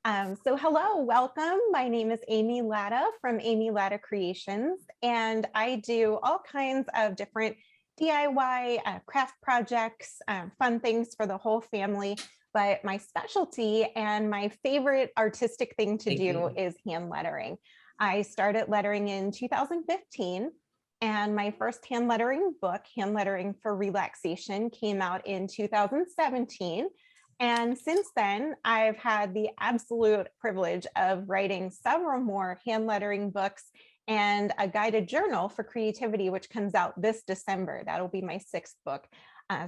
So hello, welcome. My name is Amy Latta from Amy Latta Creations, and I do all kinds of different DIY craft projects, fun things for the whole family. But my specialty and my favorite artistic thing to Thank do you. is hand lettering. I started lettering in 2015, and my first hand lettering book, Hand Lettering for Relaxation, came out in 2017. And since then, I've had the absolute privilege of writing several more hand lettering books and a guided journal for creativity, which comes out this December. That'll be my sixth book.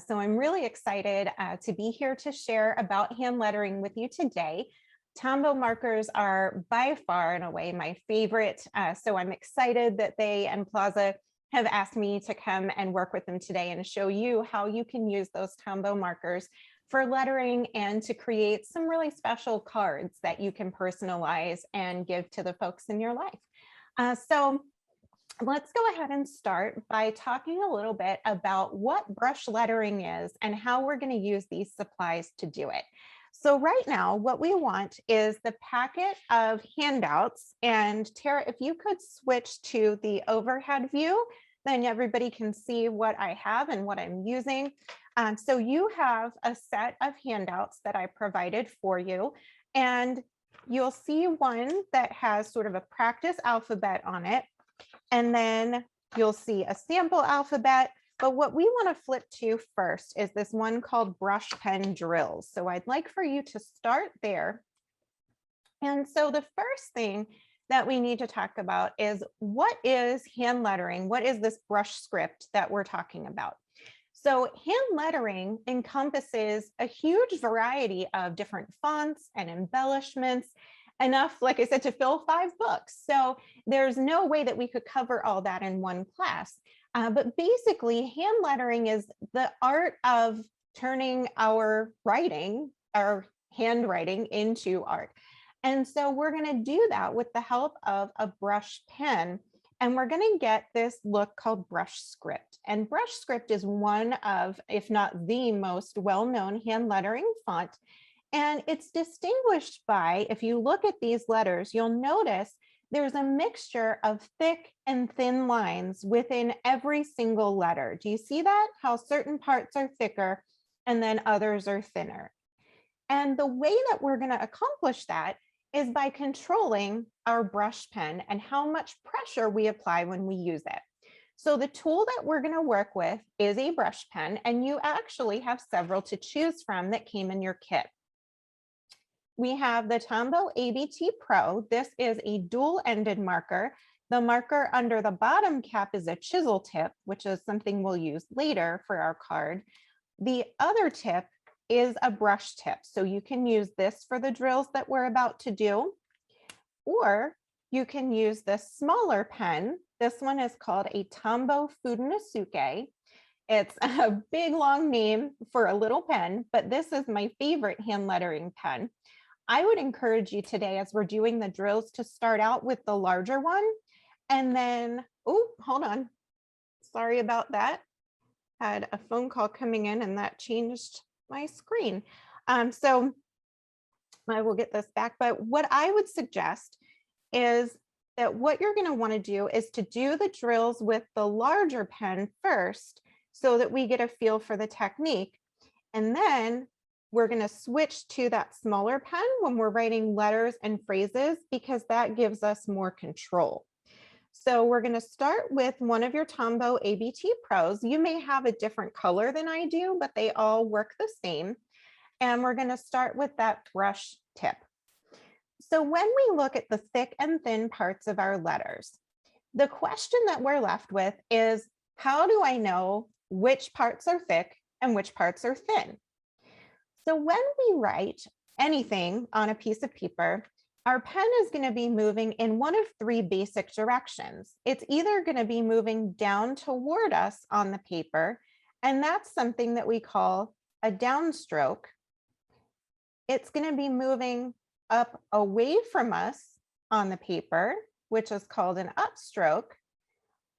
So I'm really excited to be here to share about hand lettering with you today. Tombow markers are by far and away my favorite. So I'm excited that they and Plaza have asked me to come and work with them today and show you how you can use those Tombow markers for lettering and to create some really special cards that you can personalize and give to the folks in your life. So let's go ahead and start by talking a little bit about what brush lettering is and how we're going to use these supplies to do it. So right now, what we want is the packet of handouts. And Tara, if you could switch to the overhead view, then everybody can see what I have and what I'm using. So you have a set of handouts that I provided for you, and you'll see one that has sort of a practice alphabet on it, and then you'll see a sample alphabet. But what we want to flip to first is this one called brush pen drills. So I'd like for you to start there. And so the first thing that we need to talk about is, what is hand lettering? What is this brush script that we're talking about? So hand lettering encompasses a huge variety of different fonts and embellishments, enough, like I said, to fill 5 books. So there's no way that we could cover all that in one class. But basically, hand lettering is the art of turning our writing, our handwriting, into art. And so we're going to do that with the help of a brush pen. And we're going to get this look called brush script. And brush script is one of, if not the most well-known hand lettering font. And it's distinguished by, if you look at these letters, you'll notice there's a mixture of thick and thin lines within every single letter. Do you see that? How certain parts are thicker and then others are thinner. And the way that we're going to accomplish that is by controlling our brush pen and how much pressure we apply when we use it. So the tool that we're going to work with is a brush pen, and you actually have several to choose from that came in your kit. We have the Tombow ABT Pro. This is a dual-ended marker. The marker under the bottom cap is a chisel tip, which is something we'll use later for our card. The other tip is a brush tip. So you can use this for the drills that we're about to do, or you can use this smaller pen. This one is called a Tombow Fudenosuke. It's a big long name for a little pen, but this is my favorite hand lettering pen. I would encourage you today, as we're doing the drills, to start out with the larger one. And then, oh, hold on. Sorry about that. Had a phone call coming in and that changed my screen. So I will get this back. But what I would suggest is that what you're going to want to do is to do the drills with the larger pen first, so that we get a feel for the technique. And then we're going to switch to that smaller pen when we're writing letters and phrases, because that gives us more control. So we're going to start with one of your Tombow ABT Pros. You may have a different color than I do, but they all work the same. And we're going to start with that brush tip. So when we look at the thick and thin parts of our letters, the question that we're left with is, how do I know which parts are thick and which parts are thin? So when we write anything on a piece of paper, our pen is going to be moving in one of 3 basic directions. It's either going to be moving down toward us on the paper, and that's something that we call a downstroke. It's going to be moving up away from us on the paper, which is called an upstroke,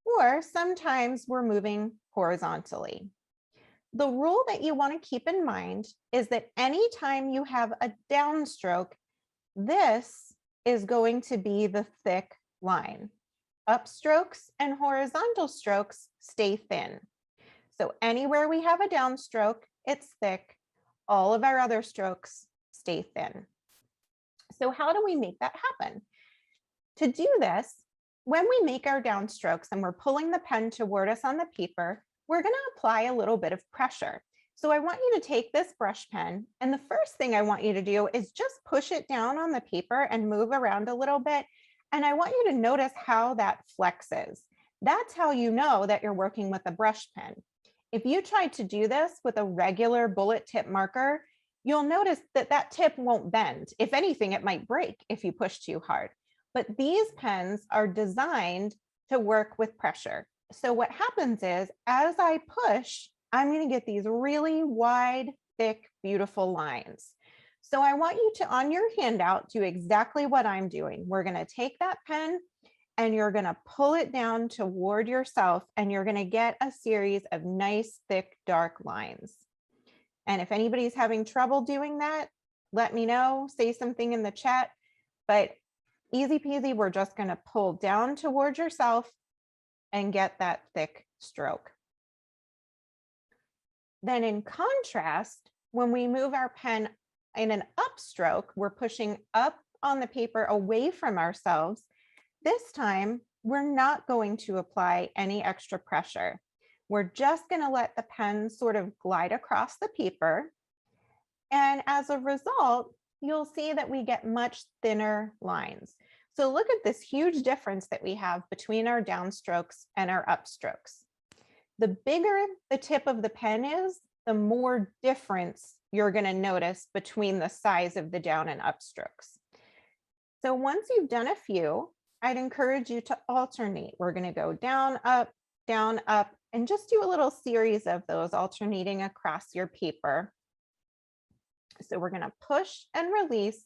or sometimes we're moving horizontally. The rule that you want to keep in mind is that anytime you have a downstroke, This is going to be the thick line. Upstrokes and horizontal strokes stay thin. So anywhere we have a downstroke, it's thick. All of our other strokes stay thin. So how do we make that happen? To do this, when we make our downstrokes and we're pulling the pen toward us on the paper, we're going to apply a little bit of pressure. So I want you to take this brush pen, and the first thing I want you to do is just push it down on the paper and move around a little bit. And I want you to notice how that flexes. That's how you know that you're working with a brush pen. If you tried to do this with a regular bullet tip marker, you'll notice that that tip won't bend. If anything, it might break if you push too hard. But these pens are designed to work with pressure. So what happens is, as I push, I'm going to get these really wide, thick, beautiful lines. So I want you to, on your handout, do exactly what I'm doing. We're going to take that pen and you're going to pull it down toward yourself, and you're going to get a series of nice, thick, dark lines. And if anybody's having trouble doing that, let me know, say something in the chat. But easy peasy, we're just going to pull down towards yourself and get that thick stroke. Then in contrast, when we move our pen in an upstroke, we're pushing up on the paper away from ourselves. This time, we're not going to apply any extra pressure. We're just going to let the pen sort of glide across the paper. And as a result, you'll see that we get much thinner lines. So look at this huge difference that we have between our downstrokes and our upstrokes. The bigger the tip of the pen is, the more difference you're going to notice between the size of the down and upstrokes. So once you've done a few, I'd encourage you to alternate. We're going to go down, up, and just do a little series of those alternating across your paper. So we're going to push and release,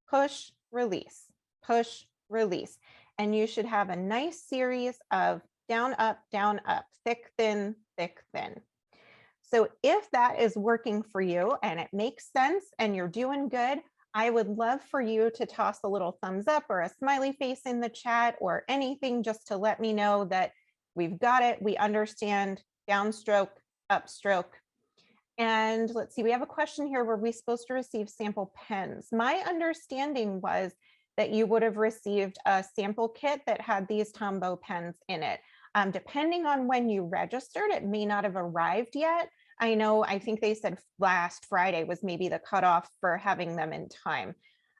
push, release, push, release. And you should have a nice series of down, up, thick, thin, thick, thin. So if that is working for you and it makes sense and you're doing good, I would love for you to toss a little thumbs up or a smiley face in the chat or anything, just to let me know that we've got it. We understand downstroke, upstroke. And let's see, we have a question here. Were we supposed to receive sample pens? My understanding was that you would have received a sample kit that had these Tombow pens in it. Depending on when you registered, it may not have arrived yet. I think they said last Friday was maybe the cutoff for having them in time.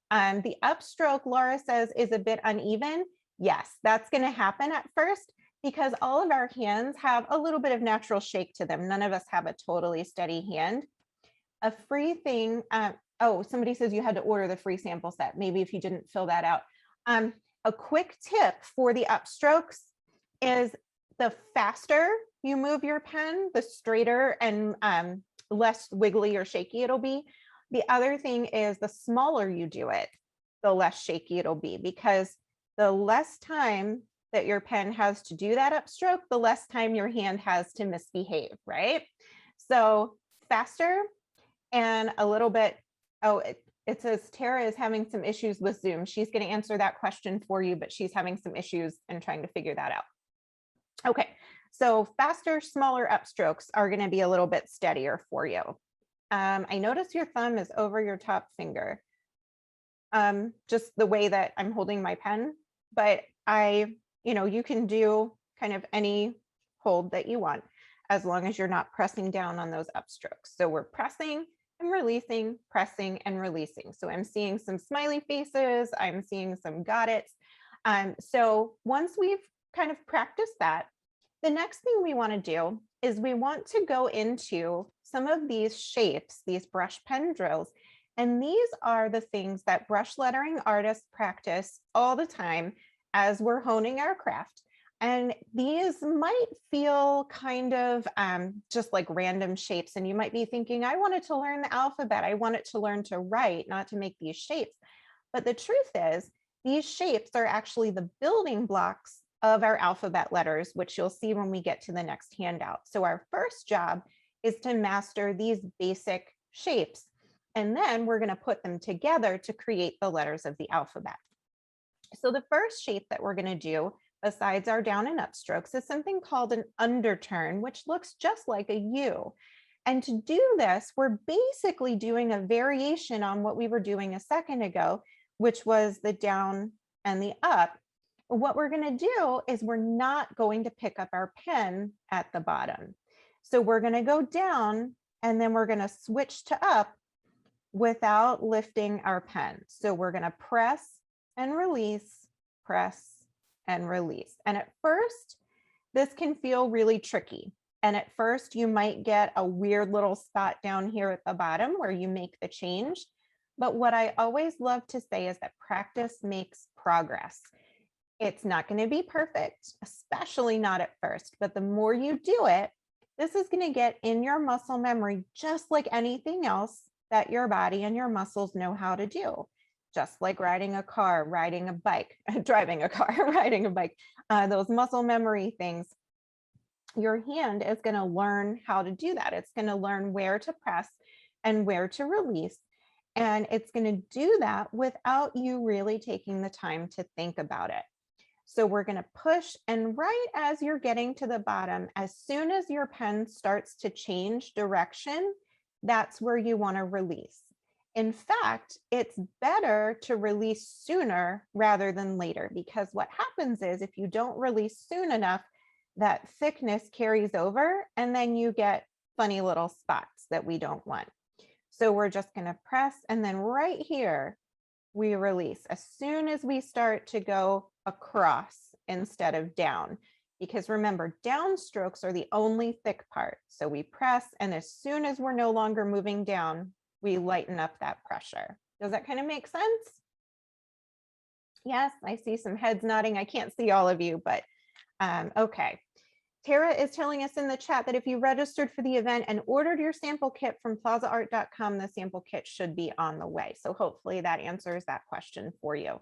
The upstroke, Laura says, is a bit uneven. Yes, that's going to happen at first because all of our hands have a little bit of natural shake to them. None of us have a totally steady hand. A free thing, oh, somebody says you had to order the free sample set. Maybe if you didn't fill that out. A quick tip for the upstrokes is the faster you move your pen, the straighter and less wiggly or shaky it'll be. The other thing is the smaller you do it, the less shaky it'll be, because the less time that your pen has to do that upstroke, the less time your hand has to misbehave, right? So faster and a little bit, oh, it says Tara is having some issues with Zoom. She's going to answer that question for you, but she's having some issues and trying to figure that out. Okay, so faster, smaller upstrokes are going to be a little bit steadier for you. I notice your thumb is over your top finger, just the way that I'm holding my pen, but you can do kind of any hold that you want as long as you're not pressing down on those upstrokes. So we're pressing and releasing, pressing and releasing. So I'm seeing some smiley faces, I'm seeing some got it. So once we've kind of practiced that, the next thing we want to do is we want to go into some of these shapes, these brush pen drills. And these are the things that brush lettering artists practice all the time as we're honing our craft. And these might feel kind of just like random shapes. And you might be thinking, I wanted to learn the alphabet. I wanted to learn to write, not to make these shapes. But the truth is, these shapes are actually the building blocks of our alphabet letters, which you'll see when we get to the next handout. So our first job is to master these basic shapes. And then we're going to put them together to create the letters of the alphabet. So the first shape that we're going to do, besides our down and up strokes, is something called an underturn, which looks just like a U. And to do this, we're basically doing a variation on what we were doing a second ago, which was the down and the up. What we're going to do is we're not going to pick up our pen at the bottom. So we're going to go down and then we're going to switch to up without lifting our pen. So we're going to press and release, press and release. And at first, this can feel really tricky. And at first, you might get a weird little spot down here at the bottom where you make the change. But what I always love to say is that practice makes progress. It's not going to be perfect, especially not at first, but the more you do it, this is going to get in your muscle memory, just like anything else that your body and your muscles know how to do. Just like riding a car, riding a bike, driving a car, riding a bike, those muscle memory things. Your hand is going to learn how to do that. It's going to learn where to press and where to release. And it's going to do that without you really taking the time to think about it. So we're going to push, and right as you're getting to the bottom, as soon as your pen starts to change direction, that's where you want to release. In fact, it's better to release sooner rather than later, because what happens is if you don't release soon enough, that thickness carries over and then you get funny little spots that we don't want. So we're just going to press, and then right here, we release as soon as we start to go across instead of down. Because remember, down strokes are the only thick part. So we press, and as soon as we're no longer moving down, we lighten up that pressure. Does that kind of make sense? Yes, I see some heads nodding. I can't see all of you, but okay. Tara is telling us in the chat that if you registered for the event and ordered your sample kit from plazaart.com, the sample kit should be on the way. So hopefully that answers that question for you.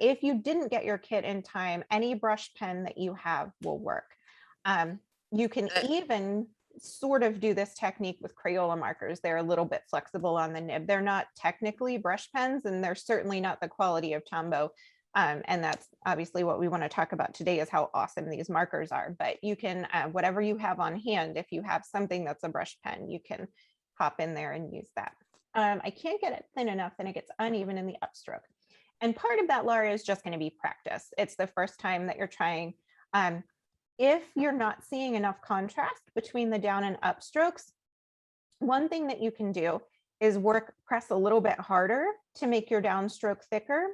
If you didn't get your kit in time, any brush pen that you have will work. You can even sort of do this technique with Crayola markers. They're a little bit flexible on the nib. They're not technically brush pens, and they're certainly not the quality of Tombow. And that's obviously what we want to talk about today, is how awesome these markers are. But you can, whatever you have on hand, if you have something that's a brush pen, you can hop in there and use that. I can't get it thin enough, then it gets uneven in the upstroke. And part of that, Laura, is just going to be practice. It's the first time that you're trying. If you're not seeing enough contrast between the down and up strokes, one thing that you can do is press a little bit harder to make your downstroke thicker.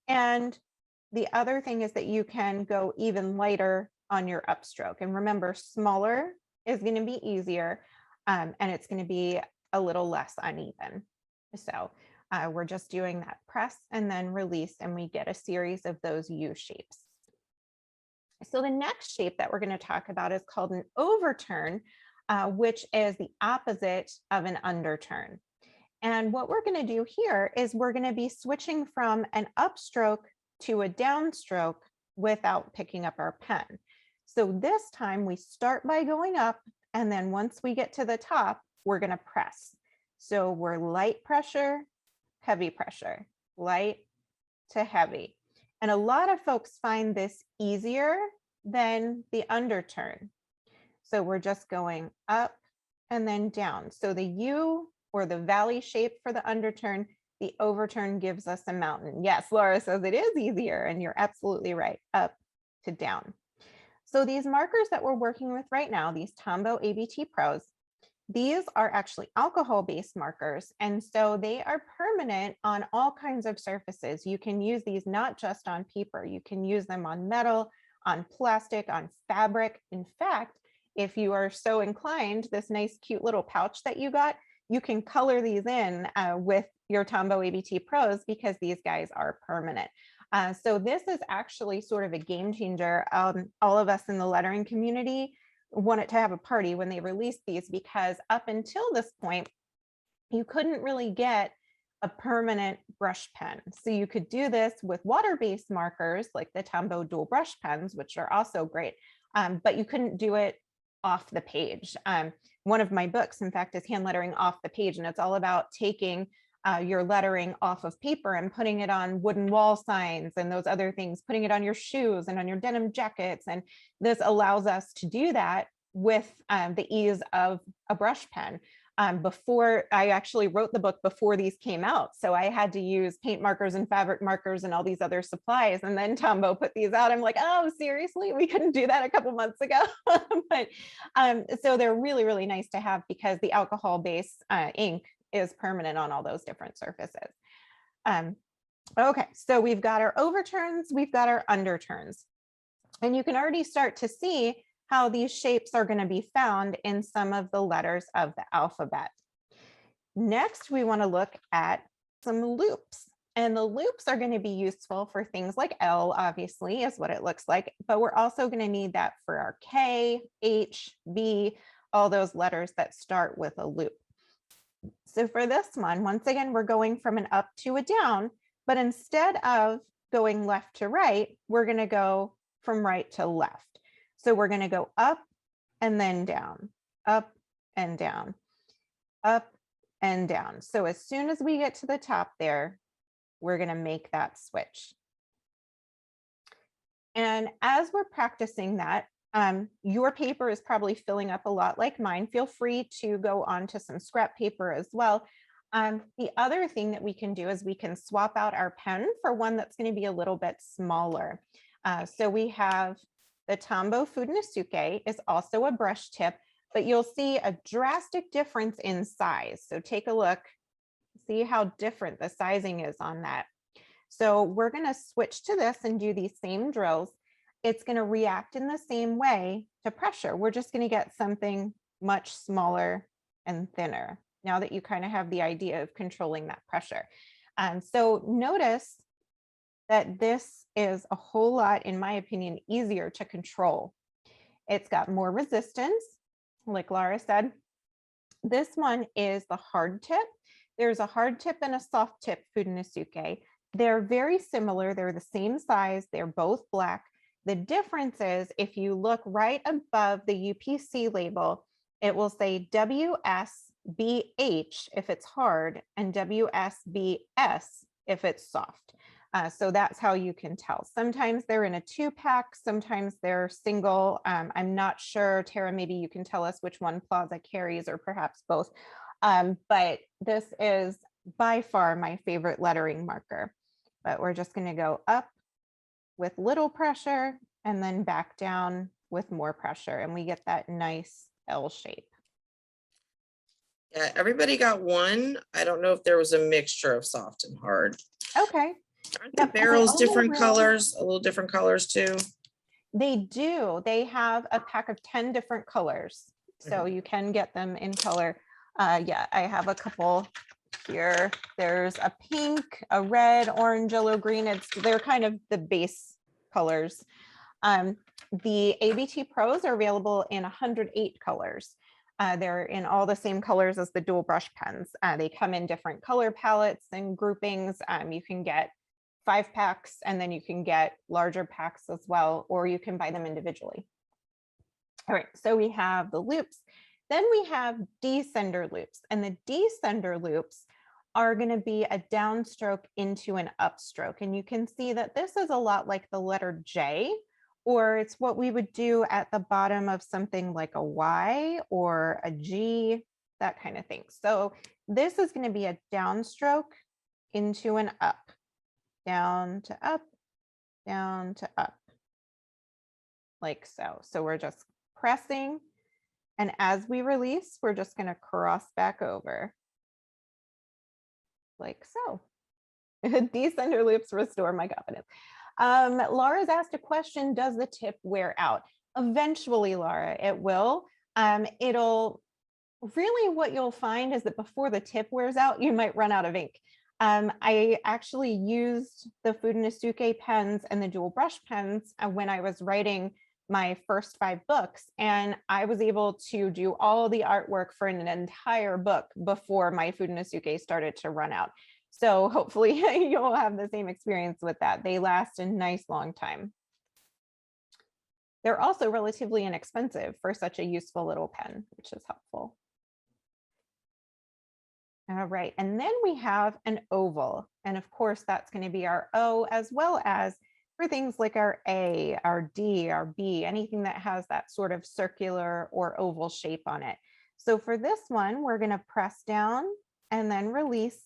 And the other thing is that you can go even lighter on your upstroke. And remember, smaller is going to be easier, and it's going to be a little less uneven. So we're just doing that press and then release, and we get a series of those U shapes. So the next shape that we're going to talk about is called an overturn, which is the opposite of an underturn. And what we're going to do here is we're going to be switching from an upstroke to a downstroke without picking up our pen. So this time we start by going up, and then once we get to the top, we're going to press. So we're light pressure, heavy pressure, light to heavy. And a lot of folks find this easier than the underturn. So we're just going up and then down. So the U, or the valley shape, for the underturn, the overturn gives us a mountain. Yes, Laura says it is easier, and you're absolutely right, up to down. So these markers that we're working with right now, these Tombow ABT Pros, these are actually alcohol-based markers, and so they are permanent on all kinds of surfaces. You can use these not just on paper, you can use them on metal, on plastic, on fabric. In fact, if you are so inclined, this nice cute little pouch that you got, you can color these in with your Tombow ABT Pros, because these guys are permanent. So this is actually sort of a game changer. All of us in the lettering community wanted to have a party when they released these, because up until this point, you couldn't really get a permanent brush pen. So you could do this with water-based markers like the Tombow dual brush pens, which are also great, but you couldn't do it off the page. one of my books, in fact, is Hand Lettering Off the Page, and it's all about taking your lettering off of paper and putting it on wooden wall signs and those other things, putting it on your shoes and on your denim jackets. And this allows us to do that with the ease of a brush pen. Before, I actually wrote the book before these came out, so I had to use paint markers and fabric markers and all these other supplies, and then Tombow put these out. I'm like, oh, seriously, we couldn't do that a couple months ago. But so they're really, really nice to have because the alcohol-based ink is permanent on all those different surfaces. Okay, so we've got our overturns, we've got our underturns, and you can already start to see how these shapes are going to be found in some of the letters of the alphabet. Next, we want to look at some loops, and the loops are going to be useful for things like L, obviously, is what it looks like, but we're also going to need that for our K, H, B, all those letters that start with a loop. So for this one, once again, we're going from an up to a down, but instead of going left to right, we're going to go from right to left. So we're going to go up and then down, up and down, up and down. So as soon as we get to the top there, we're going to make that switch. And as we're practicing that, your paper is probably filling up a lot like mine. Feel free to go on to some scrap paper as well. The other thing that we can do is we can swap out our pen for one that's going to be a little bit smaller. So we have the Tombow Fudenosuke is also a brush tip, but you'll see a drastic difference in size. So take a look, see how different the sizing is on that. So we're going to switch to this and do these same drills. It's going to react in the same way to pressure. We're just going to get something much smaller and thinner now that you kind of have the idea of controlling that pressure. So notice that this is a whole lot, in my opinion, easier to control. It's got more resistance, like Laura said. This one is the hard tip. There's a hard tip and a soft tip Fudenosuke. They're very similar. They're the same size. They're both black. The difference is if you look right above the UPC label, it will say WSBH if it's hard and WSBS if it's soft. So that's how you can tell. Sometimes they're in a 2-pack, sometimes they're single. I'm not sure, Tara, maybe you can tell us which one Plaza carries or perhaps both. But this is by far my favorite lettering marker. But we're just going to go up with little pressure and then back down with more pressure, and we get that nice L shape. Yeah, everybody got one. I don't know if there was a mixture of soft and hard. Okay. Aren't the barrels different colors, a little different colors too? They do. They have a pack of 10 different colors, so you can get them in color. Yeah, I have a couple here. There's a pink, a red, orange, yellow, green. They're kind of the base colors. The ABT Pros are available in 108 colors. They're in all the same colors as the dual brush pens. They come in different color palettes and groupings. You can get 5-packs, and then you can get larger packs as well, or you can buy them individually. All right, so we have the loops. Then we have descender loops, and the descender loops are going to be a downstroke into an upstroke. And you can see that this is a lot like the letter J, or it's what we would do at the bottom of something like a Y or a G, that kind of thing. So this is going to be a downstroke into an up, down to up, down to up, like so. So we're just pressing, and as we release, we're just going to cross back over, like so. Descender loops restore my confidence. Laura's asked a question, does the tip wear out? Eventually, Laura, it will. It'll really, what you'll find is that before the tip wears out, you might run out of ink. I actually used the Fudenosuke pens and the dual brush pens when I was writing my first 5 books, and I was able to do all the artwork for an entire book before my Fudenosuke started to run out. So hopefully you'll have the same experience with that. They last a nice long time. They're also relatively inexpensive for such a useful little pen, which is helpful. All right, and then we have an oval. And of course, that's going to be our O, as well as for things like our A, our D, our B, anything that has that sort of circular or oval shape on it. So for this one, we're going to press down and then release.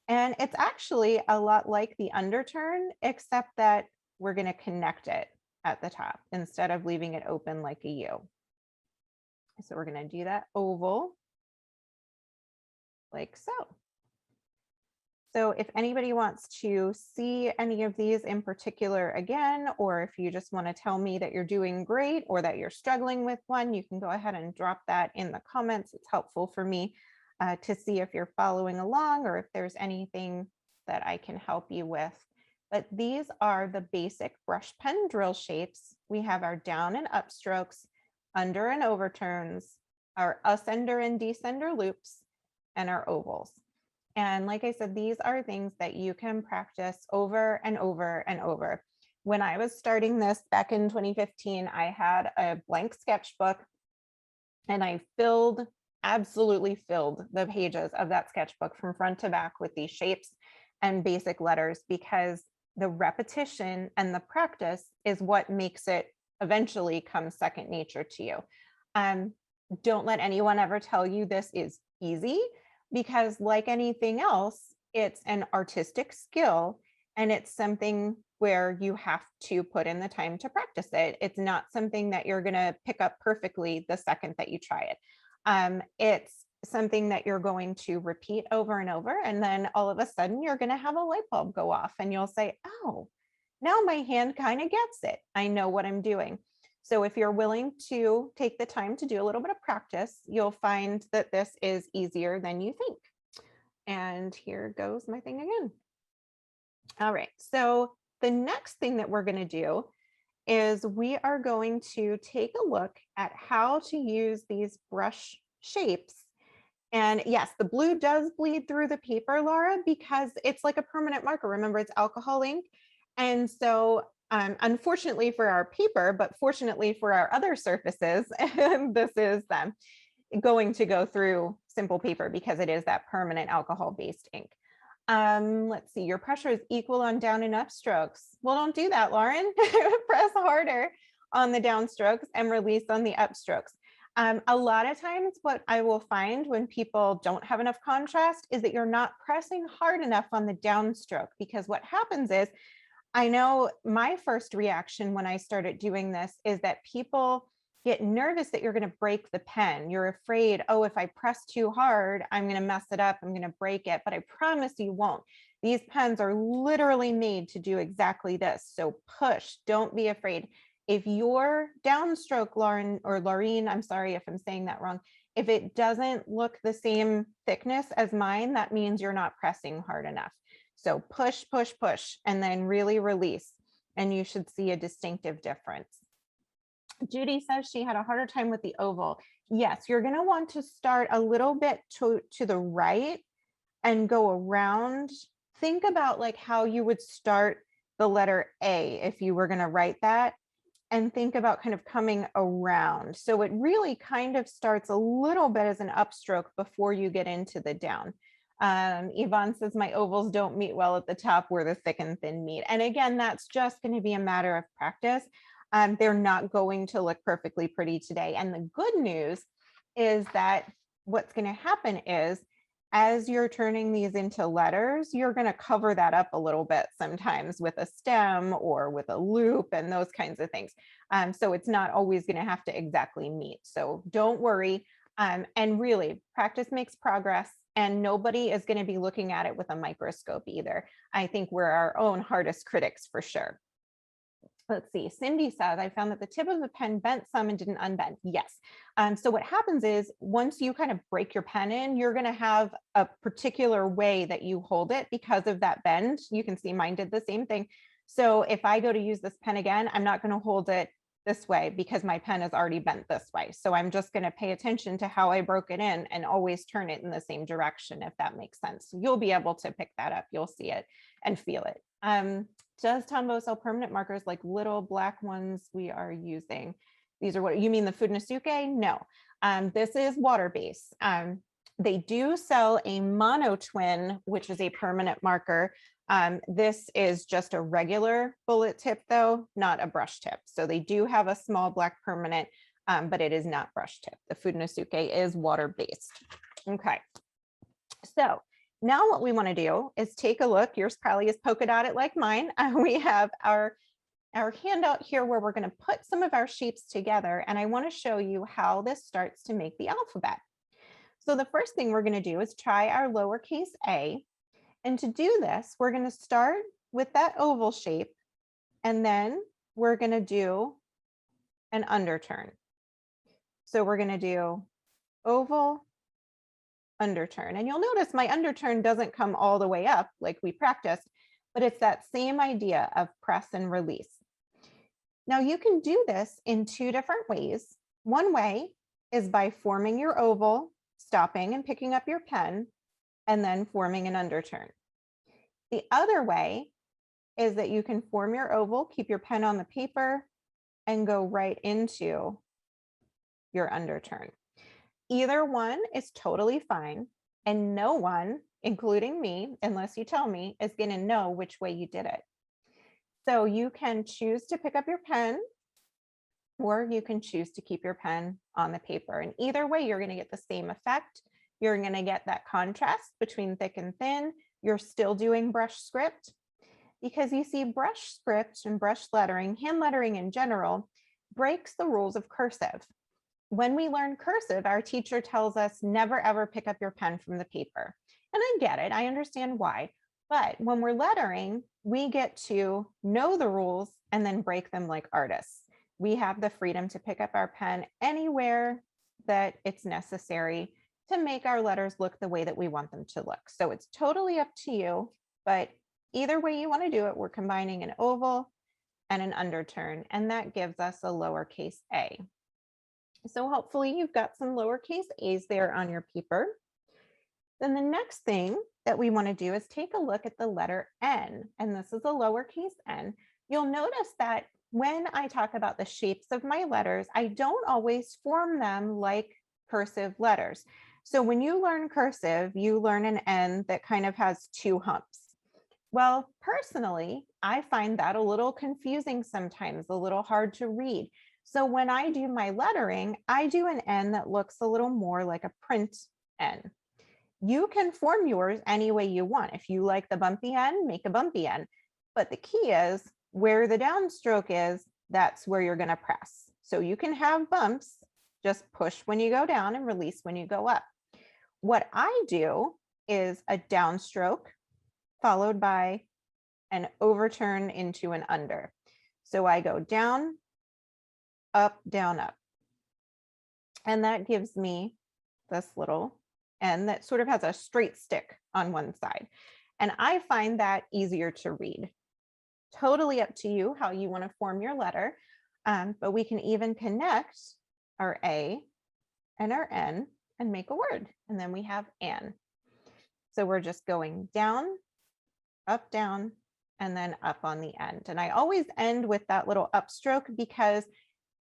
And it's actually a lot like the underturn, except that we're going to connect it at the top instead of leaving it open like a U. So we're going to do that oval like so. So if anybody wants to see any of these in particular again, or if you just want to tell me that you're doing great or that you're struggling with one, you can go ahead and drop that in the comments. It's helpful for me to see if you're following along or if there's anything that I can help you with. But these are the basic brush pen drill shapes. We have our down and up strokes, under and overturns, our ascender and descender loops, and our ovals. And like I said, these are things that you can practice over and over and over. When I was starting this back in 2015, I had a blank sketchbook and I absolutely filled the pages of that sketchbook from front to back with these shapes and basic letters, because the repetition and the practice is what makes it eventually come second nature to you. Don't let anyone ever tell you this is easy, because like anything else, it's an artistic skill and it's something where you have to put in the time to practice it. It's not something that you're going to pick up perfectly the second that you try it. It's something that you're going to repeat over and over, and then all of a sudden you're going to have a light bulb go off and you'll say, oh, now my hand kind of gets it. I know what I'm doing. So if you're willing to take the time to do a little bit of practice, you'll find that this is easier than you think. And here goes my thing again. All right, so the next thing that we're going to do is we are going to take a look at how to use these brush shapes. And yes, the blue does bleed through the paper, Laura, because it's like a permanent marker. Remember, it's alcohol ink. And so unfortunately for our paper, but fortunately for our other surfaces, this is going to go through simple paper because it is that permanent alcohol-based ink. Let's see, your pressure is equal on down and up strokes. Well, don't do that, Lauren. Press harder on the down strokes and release on the up strokes. A lot of times what I will find when people don't have enough contrast is that you're not pressing hard enough on the downstroke, because what happens is, I know my first reaction when I started doing this is that people get nervous that you're going to break the pen. You're afraid, oh, if I press too hard, I'm going to mess it up. I'm going to break it. But I promise you won't. These pens are literally made to do exactly this. So push, don't be afraid. If your downstroke, Lauren or Laureen, I'm sorry if I'm saying that wrong, if it doesn't look the same thickness as mine, that means you're not pressing hard enough. So push, push, push, and then really release, and you should see a distinctive difference. Judy says she had a harder time with the oval. Yes, you're going to want to start a little bit to the right and go around. Think about like how you would start the letter A if you were going to write that, and think about kind of coming around. So it really kind of starts a little bit as an upstroke before you get into the down. Yvonne says my ovals don't meet well at the top where the thick and thin meet. And again, that's just going to be a matter of practice. They're not going to look perfectly pretty today. And the good news is that what's going to happen is, as you're turning these into letters, you're going to cover that up a little bit sometimes with a stem or with a loop and those kinds of things. So it's not always going to have to exactly meet. So don't worry. And really, practice makes progress, and nobody is going to be looking at it with a microscope either. I think we're our own hardest critics for sure. Let's see, Cindy says, I found that the tip of the pen bent some and didn't unbend. Yes. So what happens is, once you kind of break your pen in, you're going to have a particular way that you hold it because of that bend. You can see mine did the same thing. So if I go to use this pen again, I'm not going to hold it this way because my pen is already bent this way. So I'm just going to pay attention to how I broke it in and always turn it in the same direction, if that makes sense. So you'll be able to pick that up. You'll see it and feel it. Does Tombow sell permanent markers like little black ones we are using? These are what you mean, the Funasuke? No, this is water-based. They do sell a mono twin, which is a permanent marker. This is just a regular bullet tip though, not a brush tip. So they do have a small black permanent, but it is not brush tip. The Fudenosuke is water-based. Okay. So now what we want to do is take a look. Yours probably is polka dotted like mine. We have our handout here where we're going to put some of our shapes together. And I want to show you how this starts to make the alphabet. So the first thing we're going to do is try our lowercase a. And to do this, we're going to start with that oval shape. And then we're going to do an underturn. So we're going to do oval, underturn. And you'll notice my underturn doesn't come all the way up like we practiced, but it's that same idea of press and release. Now you can do this in two different ways. One way is by forming your oval, stopping and picking up your pen, and then forming an underturn. The other way is that you can form your oval, keep your pen on the paper, and go right into your underturn. Either one is totally fine, and no one, including me, unless you tell me, is going to know which way you did it. So you can choose to pick up your pen, or you can choose to keep your pen on the paper. And either way, you're going to get the same effect. You're going to get that contrast between thick and thin. You're still doing brush script, because you see brush script and brush lettering, hand lettering in general, breaks the rules of cursive. When we learn cursive, our teacher tells us never ever pick up your pen from the paper. And I get it, I understand why. But when we're lettering, we get to know the rules and then break them like artists. We have the freedom to pick up our pen anywhere that it's necessary to make our letters look the way that we want them to look. So it's totally up to you, but either way you want to do it, we're combining an oval and an underturn, and that gives us a lowercase a. So hopefully you've got some lowercase a's there on your paper. Then the next thing that we want to do is take a look at the letter N, and this is a lowercase n. You'll notice that when I talk about the shapes of my letters, I don't always form them like cursive letters. So when you learn cursive, you learn an N that kind of has two humps. Well, personally, I find that a little confusing sometimes, a little hard to read. So when I do my lettering, I do an N that looks a little more like a print N. You can form yours any way you want. If you like the bumpy N, make a bumpy N. But the key is where the downstroke is, that's where you're going to press. So you can have bumps, just push when you go down and release when you go up. What I do is a downstroke followed by an overturn into an under. So I go down, up, down, up. And that gives me this little N that sort of has a straight stick on one side. And I find that easier to read. Totally up to you how you want to form your letter. But we can even connect our A and our N and make a word. And then we have An. So we're just going down, down, and then up on the end. And I always end with that little upstroke because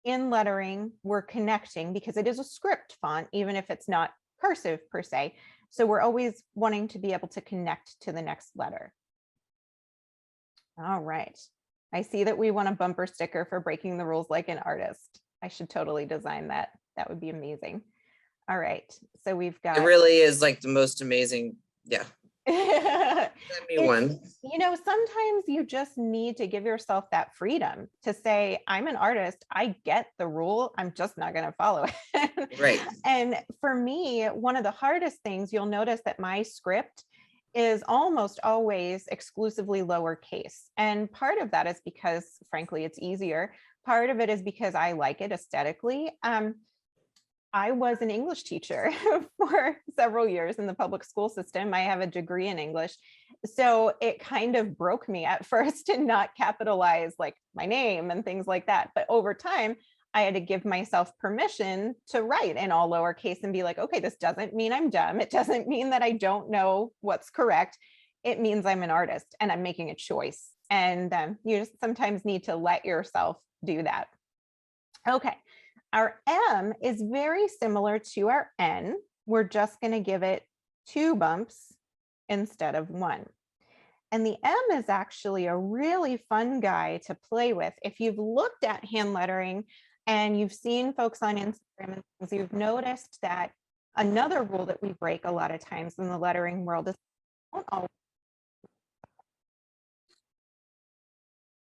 in lettering, we're connecting because it is a script font, even if it's not cursive per se. So we're always wanting to be able to connect to the next letter. All right. I see that we want a bumper sticker for breaking the rules like an artist. I should totally design that. That would be amazing. All right. So we've got. It really is like the most amazing. Yeah. Send me one. You know, sometimes you just need to give yourself that freedom to say, I'm an artist. I get the rule. I'm just not going to follow it. Right. And for me, one of the hardest things, you'll notice that my script is almost always exclusively lowercase. And part of that is because, frankly, it's easier. Part of it is because I like it aesthetically. I was an English teacher for several years in the public school system. I have a degree in English. So it kind of broke me at first to not capitalize like my name and things like that. But over time, I had to give myself permission to write in all lowercase and be like, okay, this doesn't mean I'm dumb. It doesn't mean that I don't know what's correct. It means I'm an artist and I'm making a choice. And you just sometimes need to let yourself do that. Okay. Our M is very similar to our N. we're just going to give it 2 bumps instead of 1. And the M is actually a really fun guy to play with. If you've looked at hand lettering and you've seen folks on Instagram and things, you've noticed that another rule that we break a lot of times in the lettering world is don't always.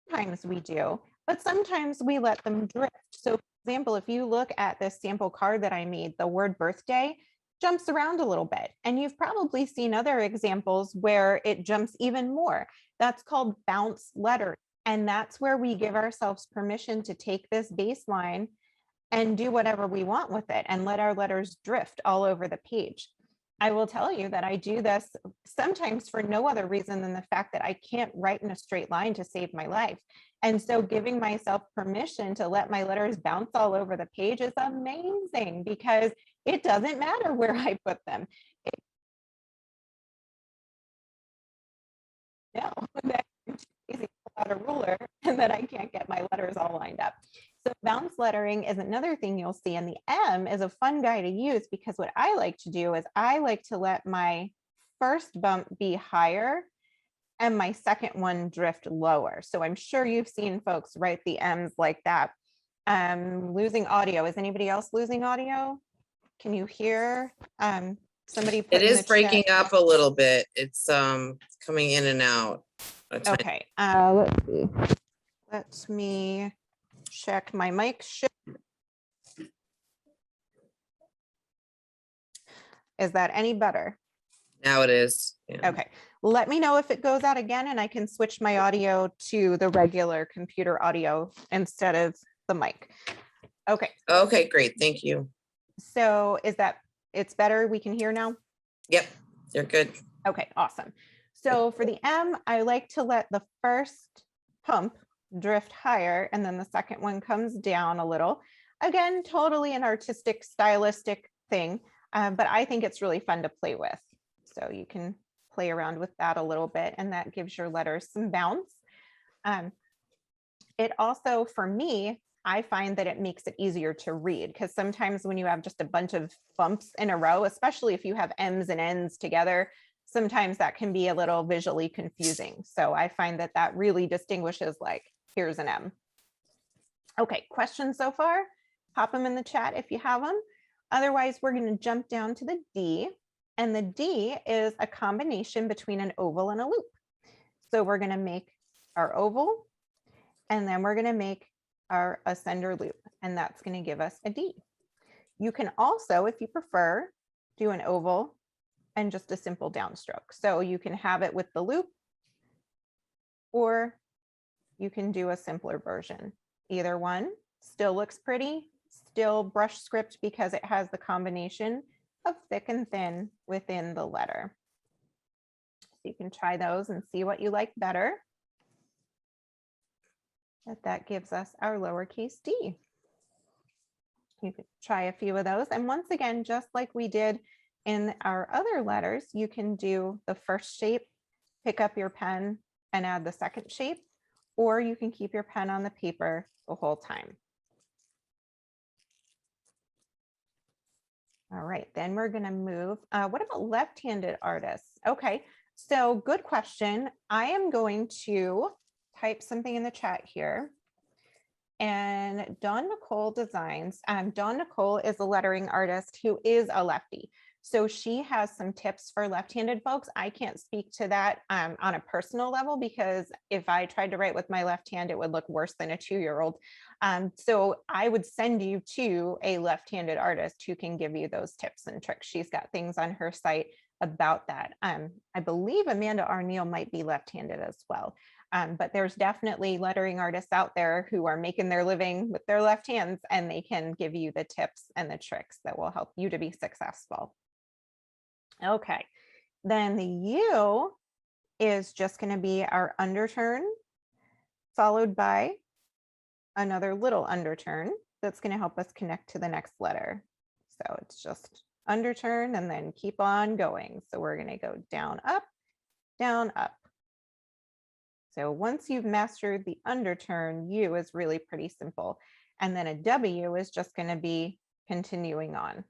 Sometimes we do, but sometimes we let them drift. So for example, if you look at this sample card that I made, the word birthday jumps around a little bit. And you've probably seen other examples where it jumps even more. That's called bounce lettering. And that's where we give ourselves permission to take this baseline and do whatever we want with it and let our letters drift all over the page. I will tell you that I do this sometimes for no other reason than the fact that I can't write in a straight line to save my life. And so giving myself permission to let my letters bounce all over the page is amazing because it doesn't matter where I put them. No, that I'm too lazy to pull out a ruler and that I can't get my letters all lined up. So bounce lettering is another thing you'll see. And the M is a fun guy to use because what I like to do is I like to let my first bump be higher and my second one drift lower. So I'm sure you've seen folks write the M's like that. Losing audio. Is anybody else losing audio? Can you hear? Somebody put It in is the breaking chat. up a little bit. It's coming in and out. Okay, let's see. Let me check my mic. Is that any better? Now it is. Yeah. Okay, let me know if it goes out again and I can switch my audio to the regular computer audio instead of the mic. Okay, Okay, great. Thank you. so is that it's better? We can hear now? Yep, they're good. Okay, awesome. So for the M, I like to let the first pump drift higher and then the second one comes down a little. Again, totally an artistic, stylistic thing, but I think it's really fun to play with. So you can play around with that a little bit and that gives your letters some bounce. It also, for me, I find that it makes it easier to read because sometimes when you have just a bunch of bumps in a row, especially if you have M's and N's together, sometimes that can be a little visually confusing. So I find that that really distinguishes like, here's an M. Okay, questions so far? Pop them in the chat if you have them. Otherwise, we're going to jump down to the D. And the D is a combination between an oval and a loop. So we're going to make our oval and then we're going to make our ascender loop, and that's going to give us a D. You can also, if you prefer, do an oval and just a simple downstroke. So you can have it with the loop, or you can do a simpler version. Either one still looks pretty, still brush script because it has the combination of thick and thin within the letter. So you can try those and see what you like better. That gives us our lowercase d. You could try a few of those. And once again, just like we did in our other letters, you can do the first shape, pick up your pen and add the second shape, or you can keep your pen on the paper the whole time. All right, then we're going to move. What about left-handed artists? Okay, so good question. I am going to type something in the chat here. And Dawn Nicole Designs. Dawn Nicole is a lettering artist who is a lefty. So she has some tips for left-handed folks. I can't speak to that on a personal level because if I tried to write with my left hand, it would look worse than a 2-year-old. So I would send you to a left-handed artist who can give you those tips and tricks. She's got things on her site about that. I believe Amanda Arneal might be left-handed as well. But there's definitely lettering artists out there who are making their living with their left hands, and they can give you the tips and the tricks that will help you to be successful. Okay, then the U is just going to be our underturn, followed by another little underturn that's going to help us connect to the next letter. So it's just underturn and then keep on going. So we're going to go down, up, down, up. So once you've mastered the underturn, U is really pretty simple. And then a W is just going to be continuing on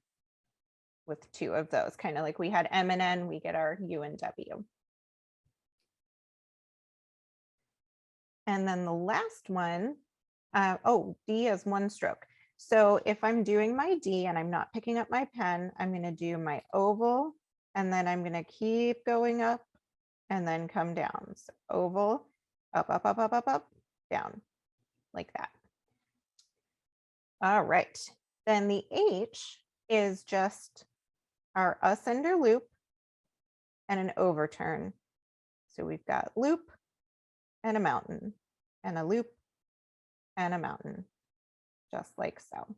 with two of those, kind of like we had M and N, we get our U and W. And then the last one, oh, D is one stroke. So if I'm doing my D and I'm not picking up my pen, I'm going to do my oval, and then I'm going to keep going up and then come down. So oval, up, up, up, up, up, up, down, like that. All right. Then the H is just our ascender loop and an overturn. So we've got loop and a mountain, and a loop and a mountain, just like so.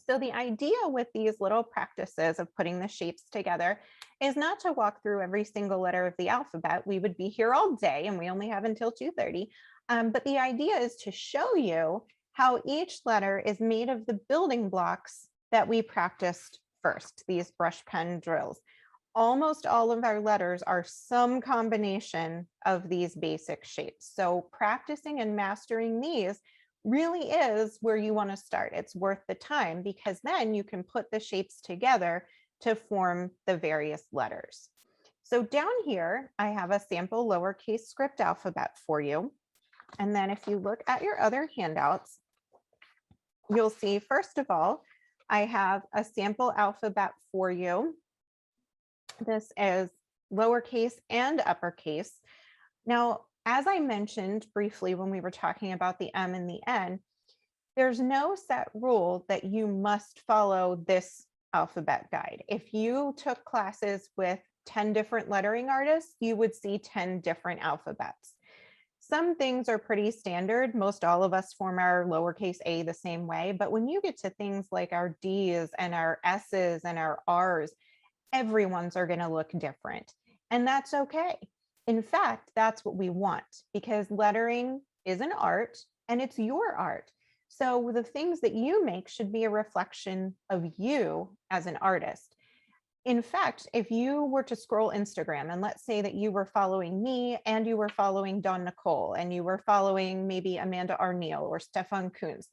So the idea with these little practices of putting the shapes together is not to walk through every single letter of the alphabet. We would be here all day and we only have until 2:30. But the idea is to show you how each letter is made of the building blocks that we practiced first, these brush pen drills. Almost all of our letters are some combination of these basic shapes. So practicing and mastering these really is where you want to start. It's worth the time because then you can put the shapes together to form the various letters. So down here, I have a sample lowercase script alphabet for you. And then if you look at your other handouts, you'll see, first of all, I have a sample alphabet for you. This is lowercase and uppercase. Now, as I mentioned briefly when we were talking about the M and the N, there's no set rule that you must follow this alphabet guide. If you took classes with 10 different lettering artists, you would see 10 different alphabets. Some things are pretty standard. Most all of us form our lowercase a the same way. But when you get to things like our D's and our S's and our R's, everyone's are going to look different. And that's okay. In fact, that's what we want, because lettering is an art and it's your art. So the things that you make should be a reflection of you as an artist. In fact, if you were to scroll Instagram and let's say that you were following me and you were following Dawn Nicole and you were following maybe Amanda Arneal or Stefan Kuntz,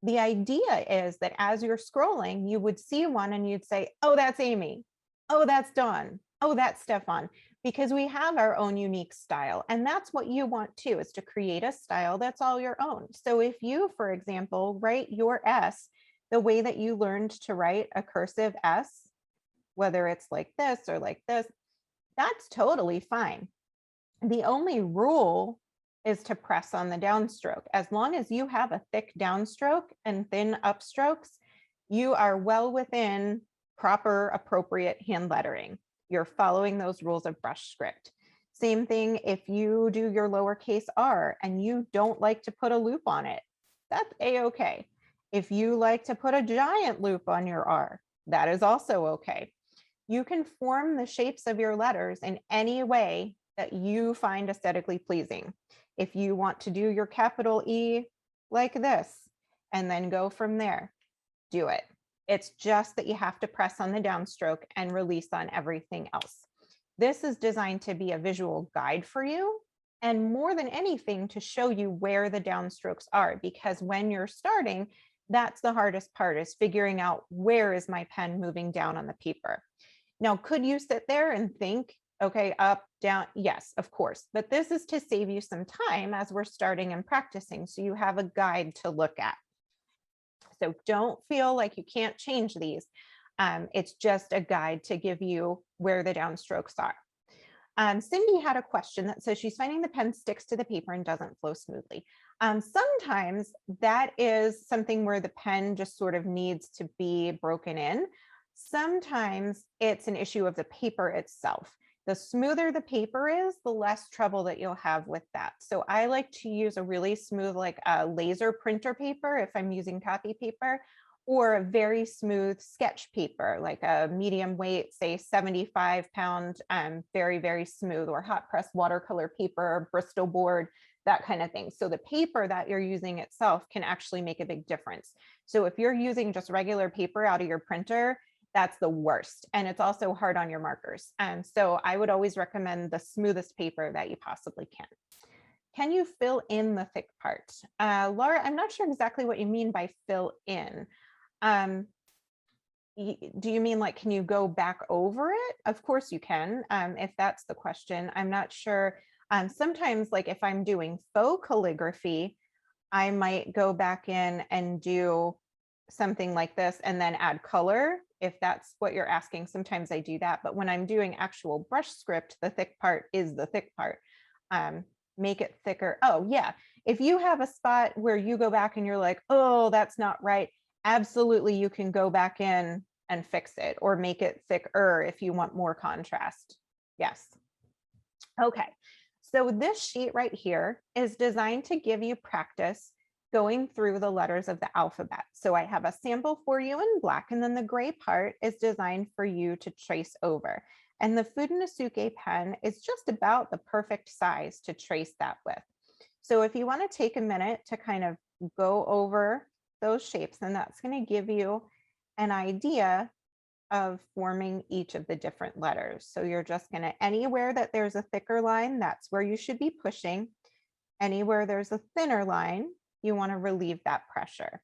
the idea is that as you're scrolling, you would see one and you'd say, oh, that's Amy. Oh, that's Dawn. Oh, that's Stefan, because we have our own unique style. And that's what you want too, is to create a style that's all your own. So if you, for example, write your S the way that you learned to write a cursive S, whether it's like this or like this, that's totally fine. The only rule is to press on the downstroke. As long as you have a thick downstroke and thin upstrokes, you are well within proper, appropriate hand lettering. You're following those rules of brush script. Same thing if you do your lowercase r and you don't like to put a loop on it, that's a-okay. If you like to put a giant loop on your r, that is also okay. You can form the shapes of your letters in any way that you find aesthetically pleasing. If you want to do your capital E like this and then go from there, do it. It's just that you have to press on the downstroke and release on everything else. This is designed to be a visual guide for you, and more than anything to show you where the downstrokes are, because when you're starting, that's the hardest part, is figuring out where is my pen moving down on the paper. Now, could you sit there and think, okay, up, down? Yes, of course. But this is to save you some time as we're starting and practicing, so you have a guide to look at. So don't feel like you can't change these. It's just a guide to give you where the downstrokes are. Cindy had a question that says she's finding the pen sticks to the paper and doesn't flow smoothly. Sometimes that is something where the pen just sort of needs to be broken in. Sometimes it's an issue of the paper itself. The smoother the paper is, the less trouble that you'll have with that. So I like to use a really smooth, like a laser printer paper if I'm using copy paper, or a very smooth sketch paper, like a medium weight, say 75-pound, very, very smooth, or hot press watercolor paper, Bristol board, that kind of thing. So the paper that you're using itself can actually make a big difference. So if you're using just regular paper out of your printer, that's the worst. And it's also hard on your markers. So I would always recommend the smoothest paper that you possibly can. Can you fill in the thick part? Laura, I'm not sure exactly what you mean by fill in. do you mean like, can you go back over it? Of course you can, if that's the question. I'm not sure. Sometimes like if I'm doing faux calligraphy, I might go back in and do something like this and then add color. If that's what you're asking, sometimes I do that. But when I'm doing actual brush script, the thick part is the thick part. Make it thicker. Oh yeah. If you have a spot where you go back and you're like, oh, that's not right, absolutely you can go back in and fix it or make it thicker if you want more contrast. Yes. Okay. So this sheet right here is designed to give you practice going through the letters of the alphabet. So I have a sample for you in black, and then the gray part is designed for you to trace over. And the Fudenosuke pen is just about the perfect size to trace that with. So if you want to take a minute to kind of go over those shapes, then that's going to give you an idea of forming each of the different letters. So you're just going to, anywhere that there's a thicker line, that's where you should be pushing. Anywhere there's a thinner line, you want to relieve that pressure.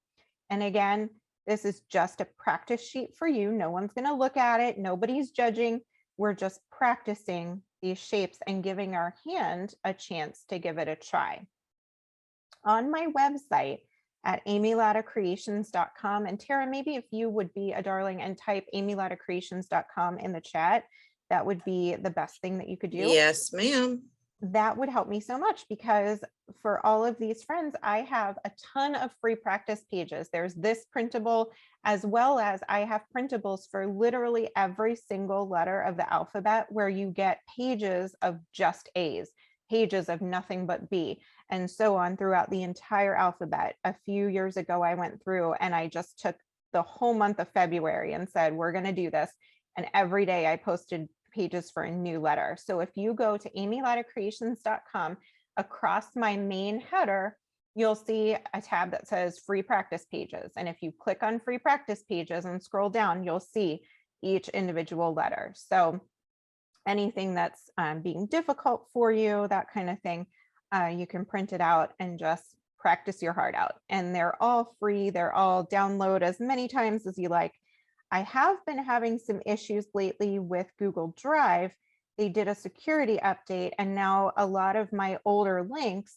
And again, this is just a practice sheet for you. No one's going to look at it. Nobody's judging. We're just practicing these shapes and giving our hand a chance to give it a try. On my website at amylattacreations.com, and Tara, maybe if you would be a darling and type amylattacreations.com in the chat, that would be the best thing that you could do. Yes, ma'am. That would help me so much, because for all of these friends, I have a ton of free practice pages. There's this printable, as well as I have printables for literally every single letter of the alphabet, where you get pages of just A's, pages of nothing but B, and so on throughout the entire alphabet. A few years ago, I went through and I just took the whole month of February and said, we're going to do this. And every day I posted pages for a new letter. So if you go to amylattacreations.com, across my main header, you'll see a tab that says free practice pages. And if you click on free practice pages and scroll down, you'll see each individual letter. So anything that's being difficult for you, that kind of thing, you can print it out and just practice your heart out. And they're all free. They're all download as many times as you like. I have been having some issues lately with Google Drive. They did a security update, and now a lot of my older links,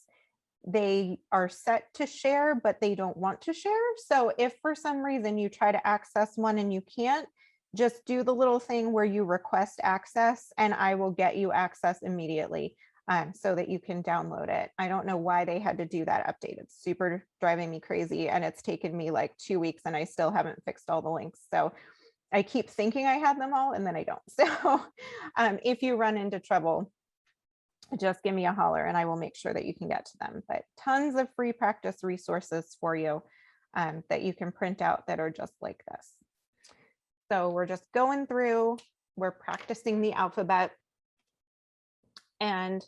they are set to share, but they don't want to share. So if for some reason you try to access one and you can't, just do the little thing where you request access and I will get you access immediately, so that you can download it. I don't know why they had to do that update. It's super driving me crazy, and it's taken me like 2 weeks and I still haven't fixed all the links. So I keep thinking I have them all and then I don't. So if you run into trouble, just give me a holler and I will make sure that you can get to them. But tons of free practice resources for you that you can print out that are just like this. So we're just going through, we're practicing the alphabet. And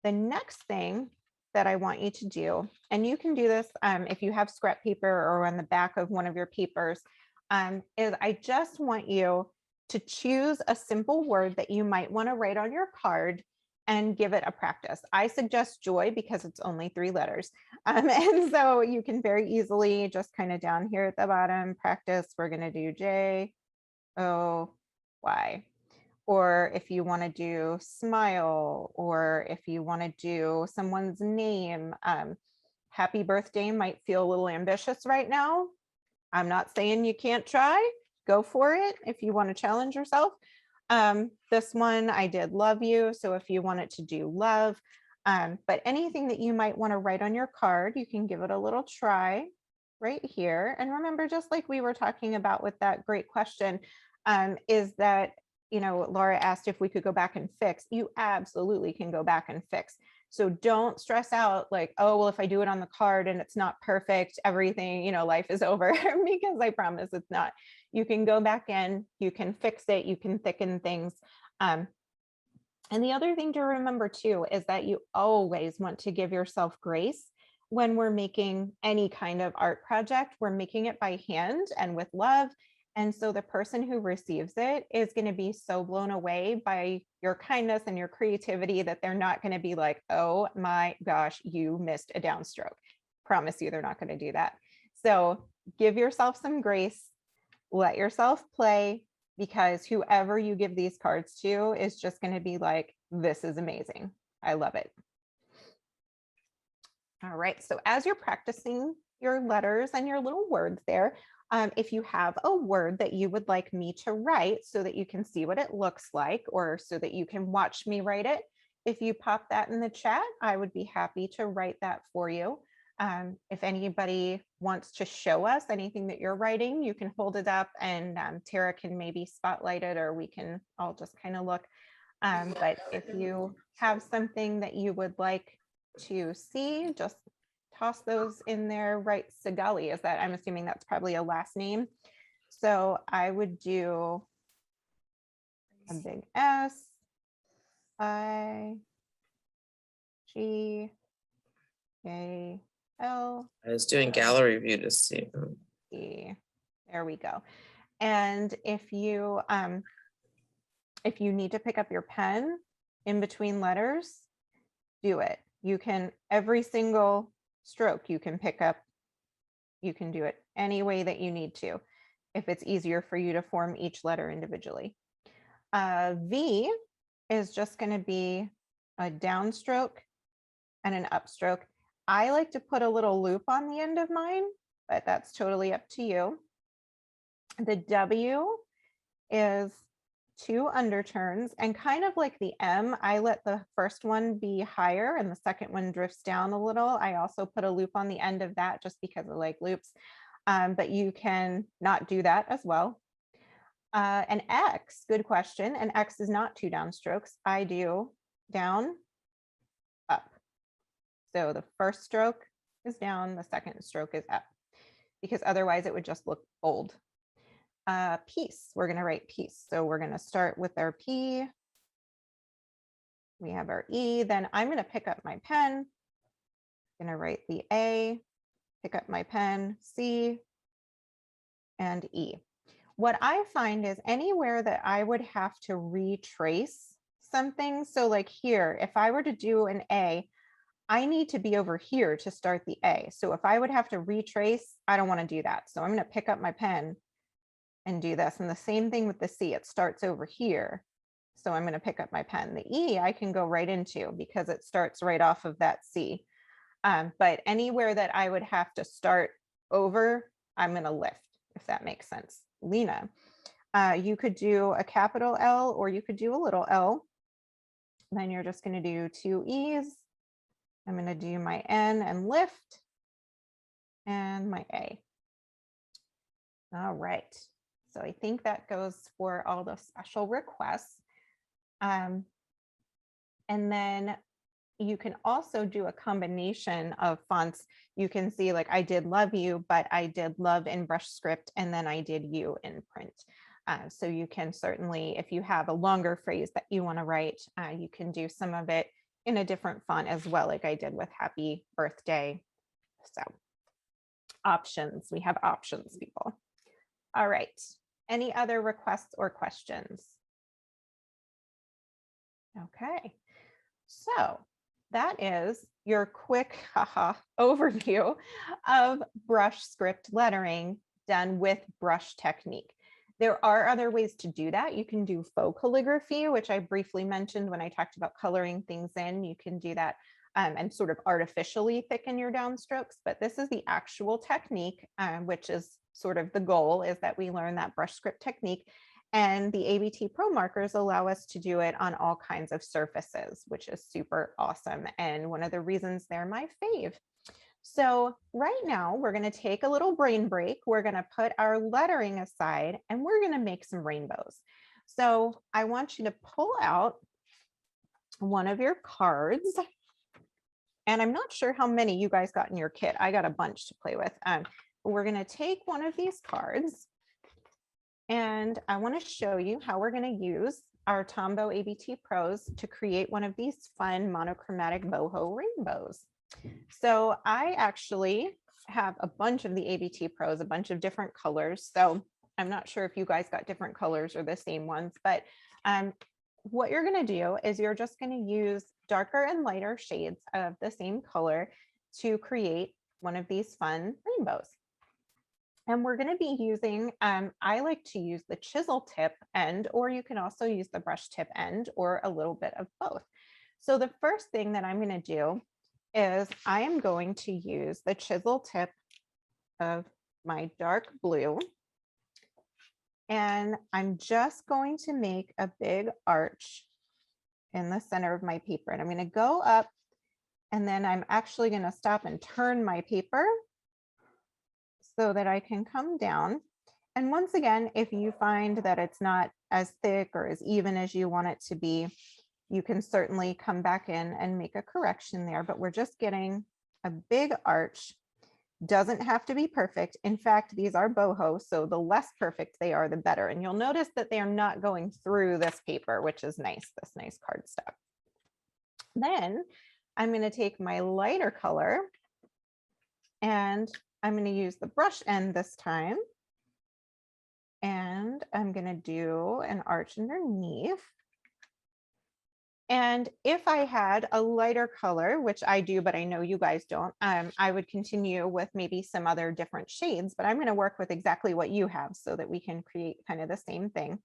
the next thing that I want you to do, and you can do this if you have scrap paper or on the back of one of your papers, is I just want you to choose a simple word that you might want to write on your card and give it a practice. I suggest joy because it's only 3 letters. And so you can very easily just kind of down here at the bottom practice. We're going to do J-O-Y. Or if you want to do smile, or if you want to do someone's name, happy birthday might feel a little ambitious right now. I'm not saying you can't try, go for it if you want to challenge yourself. This one I did love you. So if you wanted to do love, but anything that you might want to write on your card, you can give it a little try right here. And remember, just like we were talking about with that great question, is that, you know, Laura asked if we could go back and fix. You absolutely can go back and fix. So don't stress out like, oh, well, if I do it on the card and it's not perfect, everything, you know, life is over, because I promise it's not. You can go back in, you can fix it, you can thicken things. And the other thing to remember too, is that you always want to give yourself grace when we're making any kind of art project. We're making it by hand and with love. And so the person who receives it is going to be so blown away by your kindness and your creativity that they're not going to be like, oh my gosh, you missed a downstroke. Promise you, they're not going to do that. So give yourself some grace. let yourself play, because whoever you give these cards to is just going to be like, this is amazing. I love it. All right, so as you're practicing your letters and your little words there, if you have a word that you would like me to write so that you can see what it looks like, or so that you can watch me write it, if you pop that in the chat, I would be happy to write that for you. If anybody wants to show us anything that you're writing, you can hold it up and Tara can maybe spotlight it, or we can all just kind of look. But if you have something that you would like to see, just toss those in there. Right, Sigali, is that, I'm assuming that's probably a last name. So I would do a big S, I, G, A, L, I was doing gallery view to see. E. There we go. And if you need to pick up your pen in between letters, do it. You can, every single stroke you can pick up, you can do it any way that you need to, if it's easier for you to form each letter individually. V is just going to be a downstroke and an upstroke. I like to put a little loop on the end of mine, but that's totally up to you. The W is 2 underturns, and kind of like the M, I let the first one be higher and the second one drifts down a little. I also put a loop on the end of that just because I like loops, but you can not do that as well. An X, good question. An X is not 2 downstrokes. I do down, up. So the first stroke is down, the second stroke is up, because otherwise it would just look bold. Peace, we're going to write peace. So we're going to start with our P. We have our E. Then I'm going to pick up my pen. I'm going to write the A, pick up my pen, C, and E. What I find is anywhere that I would have to retrace something. So like here, if I were to do an A, I need to be over here to start the A. So if I would have to retrace, I don't want to do that. So I'm going to pick up my pen and do this. And the same thing with the C, it starts over here. So I'm going to pick up my pen. The E I can go right into because it starts right off of that C. But anywhere that I would have to start over, I'm going to lift, if that makes sense. Lena, you could do a capital L or you could do a little L. Then you're just going to do 2 E's. I'm going to do my N and lift and my A. All right. So I think that goes for all the special requests. And then you can also do a combination of fonts. You can see like I did love you, but I did love in brush script and then I did you in print. So you can certainly, if you have a longer phrase that you want to write, you can do some of it in a different font as well, like I did with happy birthday. So options, we have options, people. All right. Any other requests or questions? Okay, so that is your quick overview of brush script lettering done with brush technique. There are other ways to do that. You can do faux calligraphy, which I briefly mentioned when I talked about coloring things in. You can do that and sort of artificially thicken your downstrokes, but this is the actual technique, which is sort of the goal, is that we learn that brush script technique. And the ABT Pro markers allow us to do it on all kinds of surfaces, which is super awesome. And one of the reasons they're my fave. So right now we're going to take a little brain break. We're going to put our lettering aside and we're going to make some rainbows. So I want you to pull out one of your cards. And I'm not sure how many you guys got in your kit. I got a bunch to play with. We're going to take one of these cards. And I want to show you how we're going to use our Tombow ABT Pros to create one of these fun monochromatic boho rainbows. So I actually have a bunch of the ABT Pros, a bunch of different colors. So I'm not sure if you guys got different colors or the same ones, but what you're going to do is you're just going to use darker and lighter shades of the same color to create one of these fun rainbows. And we're going to be using, I like to use the chisel tip end, or you can also use the brush tip end, or a little bit of both. So the first thing that I'm going to do is I am going to use the chisel tip of my dark blue. And I'm just going to make a big arch in the center of my paper. And I'm going to go up, and then I'm actually going to stop and turn my paper so that I can come down. And once again, if you find that it's not as thick or as even as you want it to be, you can certainly come back in and make a correction there, but we're just getting a big arch. Doesn't have to be perfect. In fact, these are boho, so the less perfect they are, the better. And you'll notice that they are not going through this paper, which is nice, this nice cardstock. Then I'm going to take my lighter color, and I'm going to use the brush end this time. And I'm going to do an arch underneath. And if I had a lighter color, which I do, but I know you guys don't, I would continue with maybe some other different shades, but I'm going to work with exactly what you have so that we can create kind of the same thing.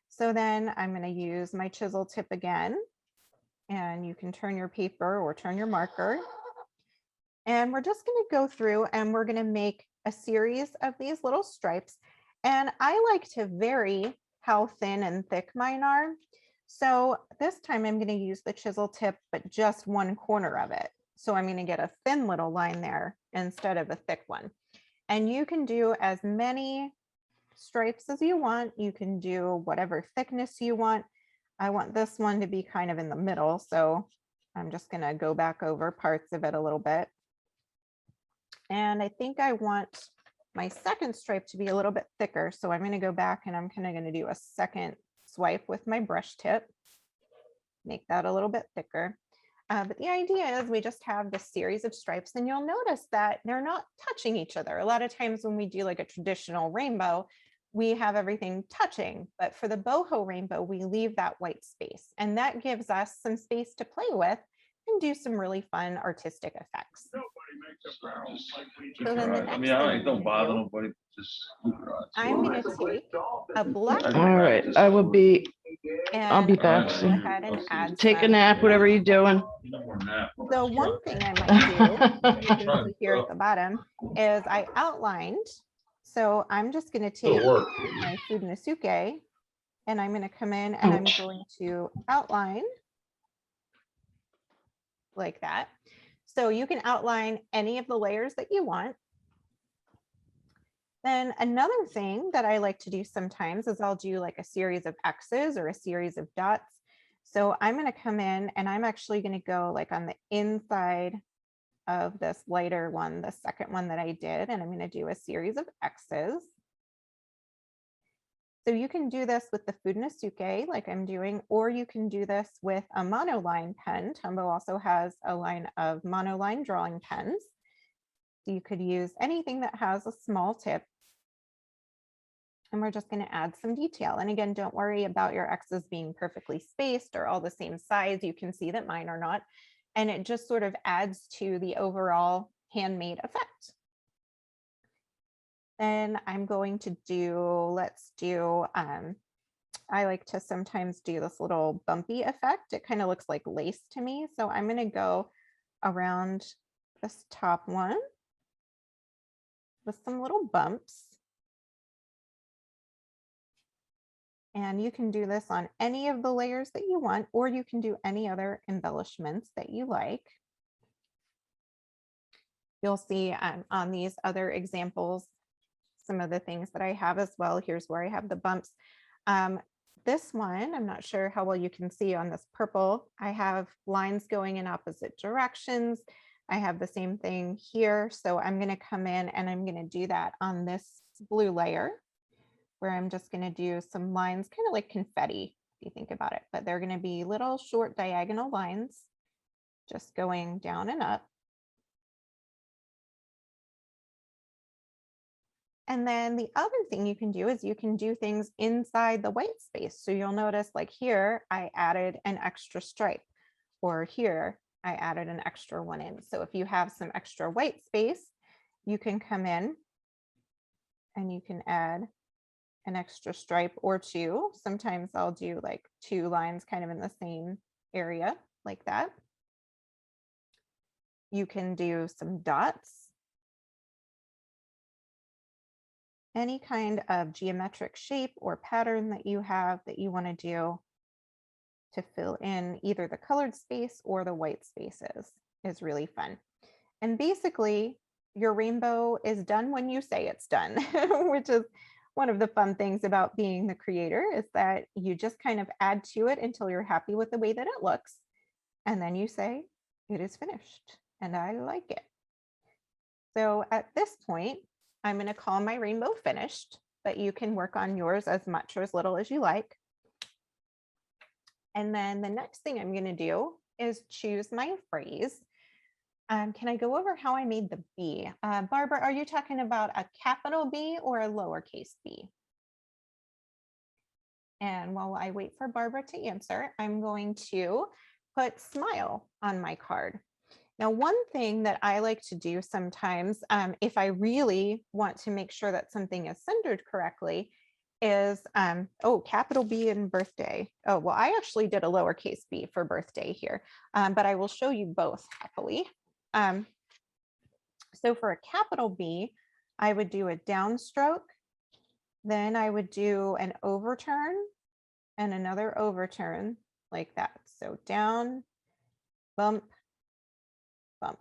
So then I'm going to use my chisel tip again, and you can turn your paper or turn your marker. And we're just going to go through and we're going to make a series of these little stripes. And I like to vary how thin and thick mine are. So this time I'm going to use the chisel tip, but just one corner of it. So I'm going to get a thin little line there instead of a thick one. And you can do as many stripes as you want. You can do whatever thickness you want. I want this one to be kind of in the middle. So I'm just going to go back over parts of it a little bit. And I think I want my second stripe to be a little bit thicker. So I'm going to go back and I'm kind of going to do a second swipe with my brush tip, make that a little bit thicker. But the idea is we just have this series of stripes, and you'll notice that they're not touching each other. A lot of times when we do like a traditional rainbow, we have everything touching, but for the boho rainbow, we leave that white space, and that gives us some space to play with and do some really fun artistic effects. So then the next thing I'm don't bother gonna do, nobody. Just keep your eyes. I'm going to take a black All All right, I will be, I'll and be I'm gonna back go soon. ahead and add Take a some. nap, whatever you're doing. So one thing I might do, you can see here at the bottom, is I outlined. So I'm just going to take my Fudenosuke, and I'm going to come in and I'm Ouch. going to outline like that. So you can outline any of the layers that you want. Then another thing that I like to do sometimes is I'll do like a series of X's or a series of dots. So I'm going to come in and I'm actually going to go like on the inside of this lighter one, the second one that I did, and I'm going to do a series of X's. So you can do this with the Fudenosuke like I'm doing, or you can do this with a monoline pen. Tombow also has a line of monoline drawing pens. You could use anything that has a small tip. And we're just going to add some detail. And again, don't worry about your X's being perfectly spaced or all the same size. You can see that mine are not. And it just sort of adds to the overall handmade effect. Then I'm going to do, let's do, I like to sometimes do this little bumpy effect. It kind of looks like lace to me. So I'm going to go around this top one with some little bumps. And you can do this on any of the layers that you want, or you can do any other embellishments that you like. You'll see on these other examples, some of the things that I have as well. Here's where I have the bumps. This one, I'm not sure how well you can see on this purple. I have lines going in opposite directions. I have the same thing here. So I'm going to come in and I'm going to do that on this blue layer, where I'm just going to do some lines, kind of like confetti, if you think about it, but they're going to be little short diagonal lines just going down and up. And then the other thing you can do is you can do things inside the white space. So you'll notice like here, I added an extra stripe, or here I added an extra one in. So if you have some extra white space, you can come in and you can add an extra stripe or two. Sometimes I'll do like 2 lines kind of in the same area like that. You can do some dots. Any kind of geometric shape or pattern that you have that you want to do to fill in either the colored space or the white spaces is really fun. And basically, your rainbow is done when you say it's done, which is one of the fun things about being the creator, is that you just kind of add to it until you're happy with the way that it looks. And then you say, it is finished and I like it. So at this point, I'm going to call my rainbow finished, but you can work on yours as much or as little as you like. And then the next thing I'm going to do is choose my phrase. Can I go over how I made the B? Barbara, are you talking about a capital B or a lowercase b? And while I wait for Barbara to answer, I'm going to put smile on my card. Now, one thing that I like to do sometimes, if I really want to make sure that something is centered correctly, is, oh, capital B in birthday. Oh, well, I actually did a lowercase b for birthday here, but I will show you both happily. So for a capital B, I would do a downstroke, then I would do an overturn and another overturn like that. So down, bump, bump.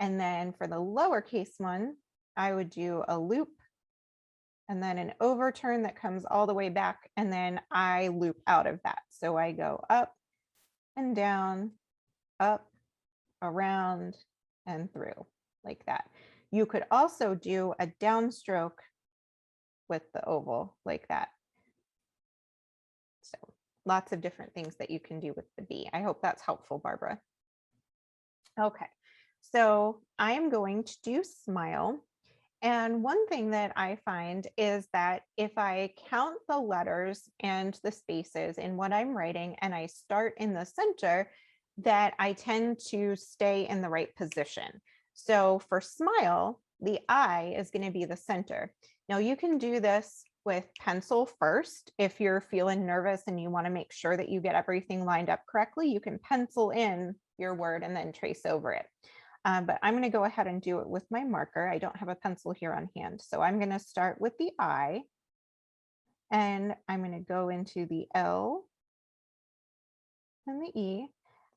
And then for the lowercase one, I would do a loop and then an overturn that comes all the way back, and then I loop out of that. So I go up and down, up, around, and through like that. You could also do a downstroke with the oval like that. So lots of different things that you can do with the B. I hope that's helpful, Barbara. Okay, so I am going to do smile. And one thing that I find is that if I count the letters and the spaces in what I'm writing and I start in the center, that I tend to stay in the right position. So for smile, the I is going to be the center. Now you can do this with pencil first. If you're feeling nervous and you want to make sure that you get everything lined up correctly, you can pencil in your word and then trace over it. But I'm going to go ahead and do it with my marker. I don't have a pencil here on hand. So I'm going to start with the I, and I'm going to go into the L and the E,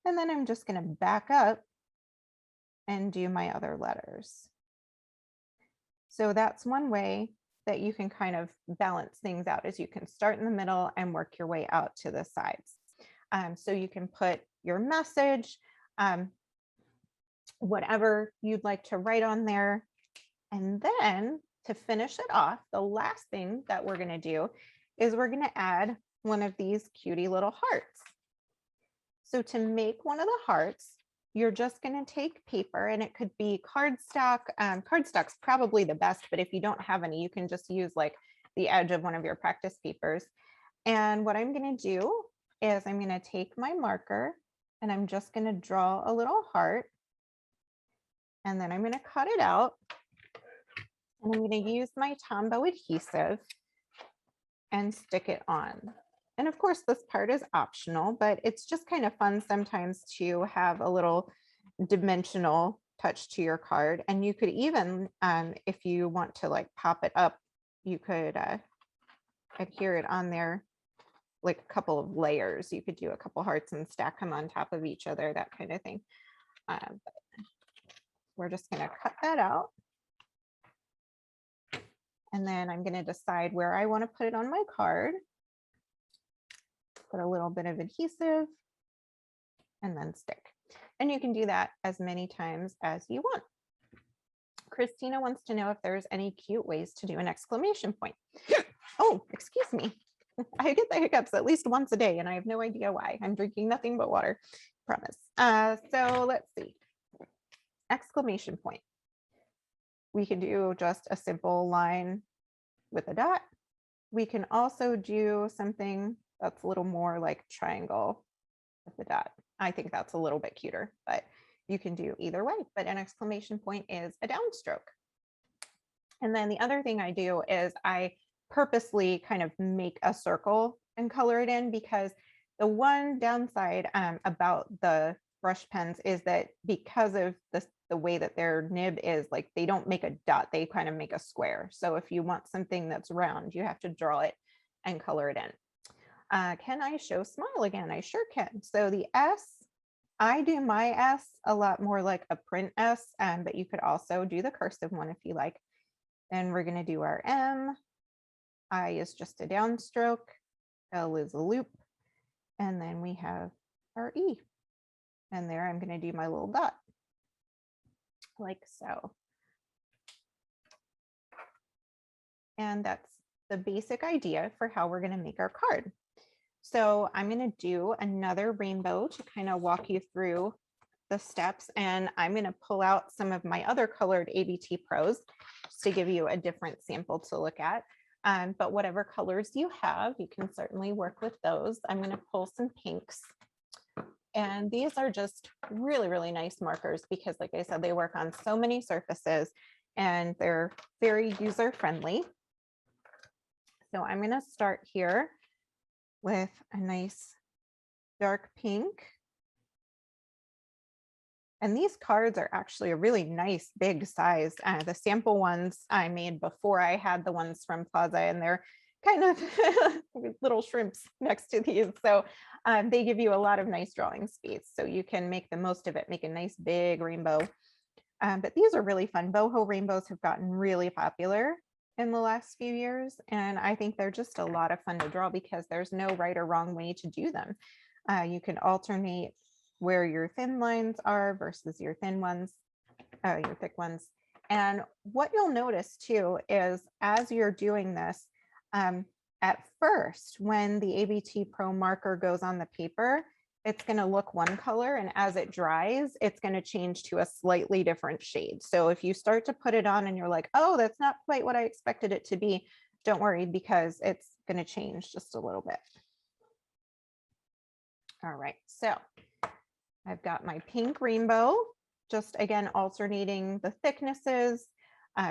and then I'm just going to back up and do my other letters. So that's one way that you can kind of balance things out, is you can start in the middle and work your way out to the sides. So you can put your message, whatever you'd like to write on there. And then to finish it off, the last thing that we're going to do is we're going to add one of these cutie little hearts. So to make one of the hearts, you're just going to take paper, and it could be cardstock. Cardstock's probably the best, but if you don't have any, you can just use like the edge of one of your practice papers. And what I'm going to do is I'm going to take my marker and I'm just going to draw a little heart. And then I'm going to cut it out. And I'm going to use my Tombow adhesive and stick it on. And of course, this part is optional, but it's just kind of fun sometimes to have a little dimensional touch to your card. And you could even, if you want to like pop it up, you could adhere it on there like a couple of layers. You could do a couple hearts and stack them on top of each other, that kind of thing. We're just going to cut that out. And then I'm going to decide where I want to put it on my card. Put a little bit of adhesive and then stick. And you can do that as many times as you want. Christina wants to know if there's any cute ways to do an exclamation point. Oh, excuse me. I get the hiccups at least once a day and I have no idea why. I'm drinking nothing but water, promise. So let's see. Exclamation point. We can do just a simple line with a dot. We can also do something that's a little more like triangle with the dot. I think that's a little bit cuter, but you can do either way. But an exclamation point is a downstroke. And then the other thing I do is I purposely kind of make a circle and color it in, because the one downside about the brush pens is that because of the way that their nib is, like, they don't make a dot, they kind of make a square. So if you want something that's round, you have to draw it and color it in. Can I show smile again? I sure can. So the S, I do my S a lot more like a print S, but you could also do the cursive one if you like. Then we're going to do our M. I is just a downstroke. L is a loop. And then we have our E. And there I'm going to do my little dot, like so. And that's the basic idea for how we're going to make our card. So I'm going to do another rainbow to kind of walk you through the steps. And I'm going to pull out some of my other colored ABT Pros just to give you a different sample to look at. But whatever colors you have, you can certainly work with those. I'm going to pull some pinks. And these are just really, really nice markers because, like I said, they work on so many surfaces and they're very user friendly. So I'm going to start here with a nice dark pink. And these cards are actually a really nice big size. The sample ones I made before I had the ones from Plaza, and they're kind of little shrimps next to these. So they give you a lot of nice drawing space. So you can make the most of it, make a nice big rainbow. But these are really fun. Boho rainbows have gotten really popular in the last few years. And I think they're just a lot of fun to draw because there's no right or wrong way to do them. You can alternate where your thin lines are versus your thin ones, your thick ones. And what you'll notice too is as you're doing this, at first, when the ABT Pro marker goes on the paper, it's going to look one color, and as it dries, it's going to change to a slightly different shade. So if you start to put it on and you're like, oh, that's not quite what I expected it to be, don't worry, because it's going to change just a little bit. All right, so I've got my pink rainbow, just again, alternating the thicknesses.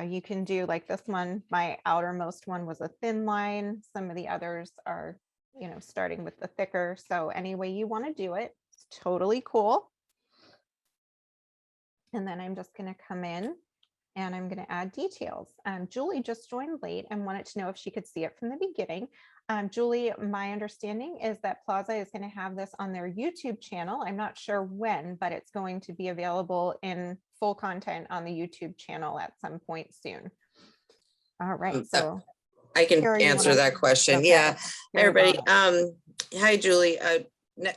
You can do like this one, my outermost one was a thin line. Some of the others are, you know, starting with the thicker. So any way you want to do it, it's totally cool. And then I'm just going to come in and I'm going to add details. Julie just joined late and wanted to know if she could see it from the beginning. Julie, my understanding is that Plaza is going to have this on their YouTube channel. I'm not sure when, but it's going to be available in full content on the YouTube channel at some point soon. All right, so I can Kara, answer that question. Okay. Yeah. Hi, Kara, go everybody. on. Hi, Julie.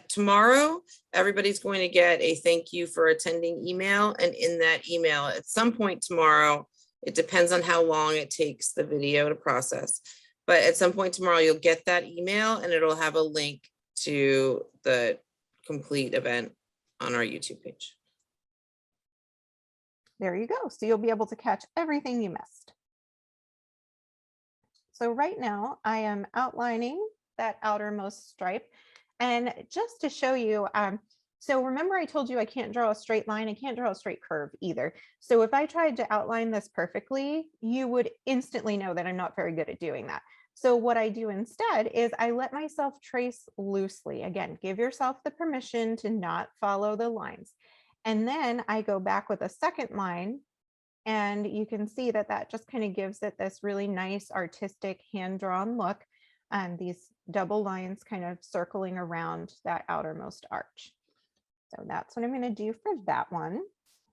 Tomorrow, everybody's going to get a thank you for attending email. And in that email, at some point tomorrow, it depends on how long it takes the video to process. But at some point tomorrow, you'll get that email and it'll have a link to the complete event on our YouTube page. There you go. So you'll be able to catch everything you missed. So right now I am outlining that outermost stripe. And just to show you, so remember I told you I can't draw a straight line, I can't draw a straight curve either. So if I tried to outline this perfectly, you would instantly know that I'm not very good at doing that. So what I do instead is I let myself trace loosely. Again, give yourself the permission to not follow the lines. And then I go back with a second line, and you can see that that just kind of gives it this really nice artistic hand-drawn look. These double lines kind of circling around that outermost arch. So that's what I'm going to do for that one.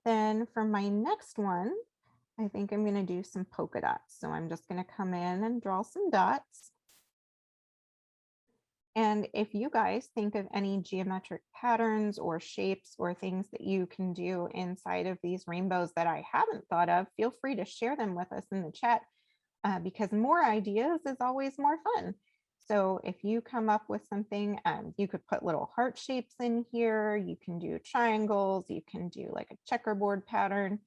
Then for my next one, I think I'm going to do some polka dots. So I'm just going to come in and draw some dots. And if you guys think of any geometric patterns or shapes or things that you can do inside of these rainbows that I haven't thought of, feel free to share them with us in the chat, because more ideas is always more fun. So if you come up with something, you could put little heart shapes in here. You can do triangles. You can do like a checkerboard pattern,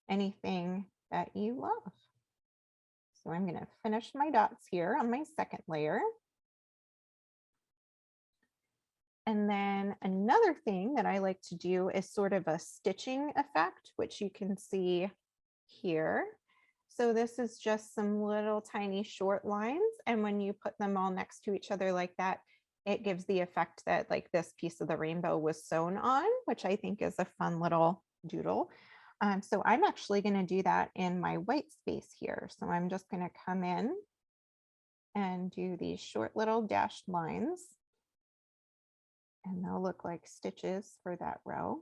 anything that you love. So I'm going to finish my dots here on my second layer. And then another thing that I like to do is sort of a stitching effect, which you can see here. So this is just some little tiny short lines. And when you put them all next to each other like that, it gives the effect that like this piece of the rainbow was sewn on, which I think is a fun little doodle. So I'm actually going to do that in my white space here. So I'm just going to come in and do these short little dashed lines. And they'll look like stitches for that row.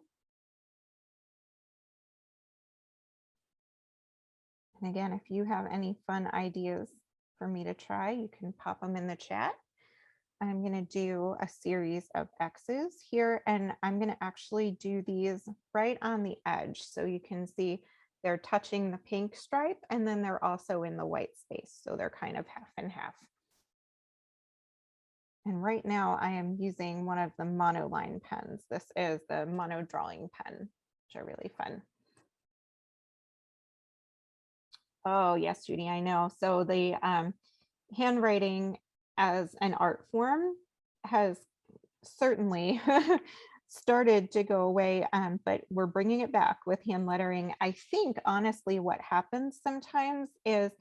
And again, if you have any fun ideas for me to try, you can pop them in the chat. I'm going to do a series of X's here, and I'm going to actually do these right on the edge. So you can see they're touching the pink stripe, and then they're also in the white space. So they're kind of half and half. And right now I am using one of the monoline pens. This is the mono drawing pen, which are really fun. Oh yes, Judy, I know. So the handwriting as an art form has certainly started to go away, but we're bringing it back with hand lettering. I think honestly what happens sometimes is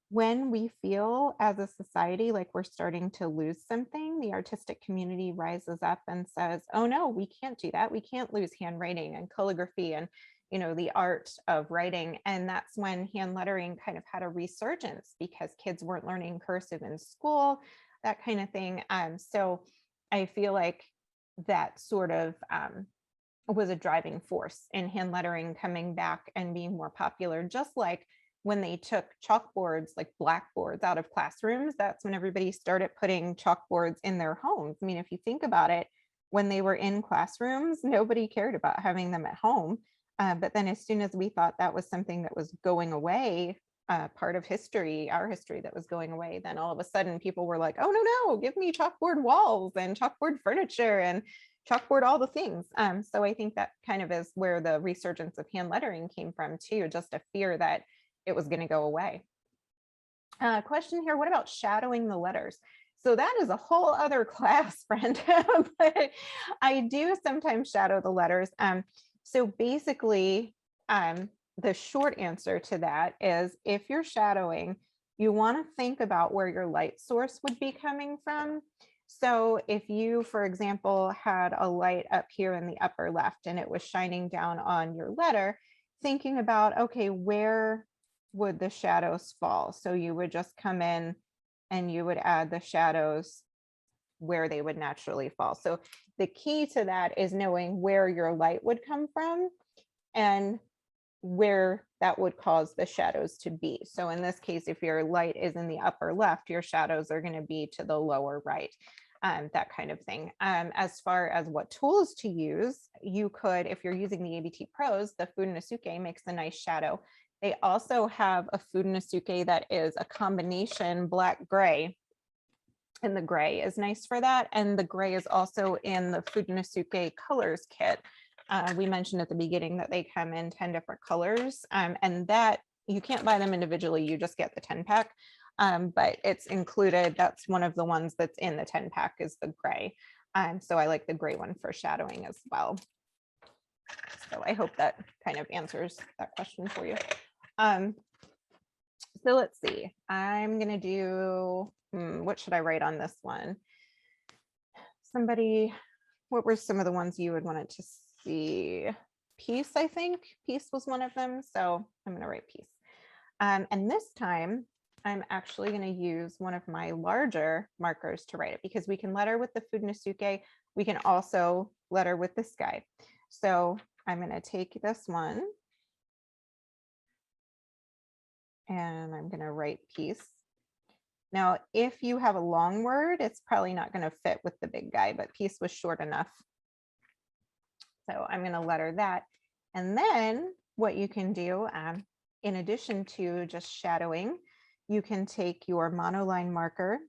when we feel as a society like we're starting to lose something, the artistic community rises up and says, oh no, we can't do that. We can't lose handwriting and calligraphy and the art of writing. And that's when hand lettering kind of had a resurgence because kids weren't learning cursive in school, that kind of thing. So I feel like that sort of was a driving force in hand lettering coming back and being more popular, just like when they took chalkboards, like blackboards, out of classrooms. That's when everybody started putting chalkboards in their homes. I mean, if you think about it, when they were in classrooms, nobody cared about having them at home. But then as soon as we thought that was something that was going away, part of history, our history that was going away, then all of a sudden people were like, oh, no, give me chalkboard walls and chalkboard furniture and chalkboard all the things. So I think that kind of is where the resurgence of hand lettering came from too, just a fear that it was going to go away. Question here, what about shadowing the letters? So that is a whole other class, friend, but I do sometimes shadow the letters. So basically, the short answer to that is if you're shadowing, you want to think about where your light source would be coming from. So if you, for example, had a light up here in the upper left and it was shining down on your letter, thinking about, okay, where would the shadows fall? So you would just come in and you would add the shadows where they would naturally fall. So the key to that is knowing where your light would come from and where that would cause the shadows to be. So in this case, if your light is in the upper left, your shadows are going to be to the lower right, that kind of thing. As far as what tools to use, you could, if you're using the ABT Pros, the Fudenosuke makes a nice shadow. They also have a Fudenosuke that is a combination black-gray, and the gray is nice for that. And the gray is also in the Fudenosuke colors kit. We mentioned at the beginning that they come in 10 different colors, and that you can't buy them individually, you just get the 10 pack, but it's included. That's one of the ones that's in the 10 pack is the gray. So I like the gray one for shadowing as well. So I hope that kind of answers that question for you. So let's see, I'm gonna do, what should I write on this one? Somebody, what were some of the ones you would want to see? Peace, I think. Peace was one of them. So I'm gonna write peace. And this time I'm actually gonna use one of my larger markers to write it because we can letter with the Fudenosuke. We can also letter with the sky. So I'm gonna take this one and I'm gonna write peace. Now, if you have a long word, it's probably not going to fit with the big guy, but peace was short enough. So I'm going to letter that. And then what you can do, in addition to just shadowing, you can take your monoline marker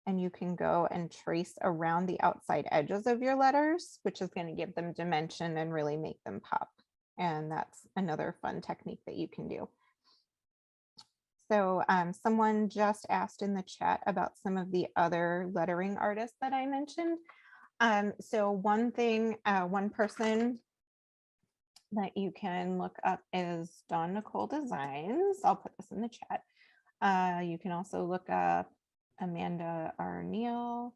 and you can go and trace around the outside edges of your letters, which is going to give them dimension and really make them pop. And that's another fun technique that you can do. So someone just asked in the chat about some of the other lettering artists that I mentioned. So one thing, one person that you can look up is Dawn Nicole Designs. I'll put this in the chat. You can also look up Amanda Arneal,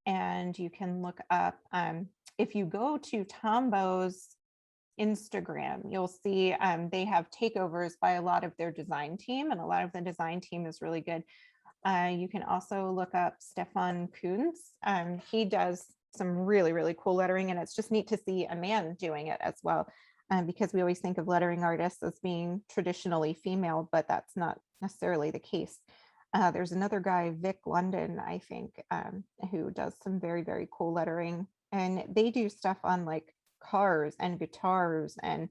and you can look up, if you go to Tombow's Instagram, you'll see they have takeovers by a lot of their design team, and a lot of the design team is really good. You can also look up Stefan Kuntz. He does some really, really cool lettering, and it's just neat to see a man doing it as well, because we always think of lettering artists as being traditionally female, but that's not necessarily the case. There's another guy, Vic London, I think, who does some very, very cool lettering, and they do stuff on like cars and guitars and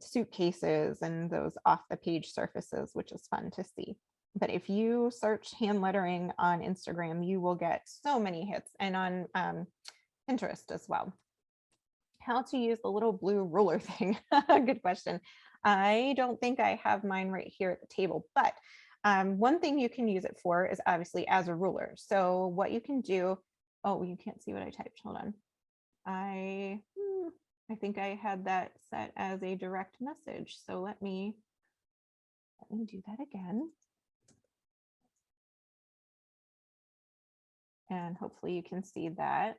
suitcases and those off the page surfaces, which is fun to see. But if you search hand lettering on Instagram, you will get so many hits, and on Pinterest as well. How to use the little blue ruler thing. Good question. I don't think I have mine right here at the table, but one thing you can use it for is obviously as a ruler. So what you can do, oh, you can't see what I typed. Hold on. I think I had that set as a direct message. So let me do that again. And hopefully you can see that.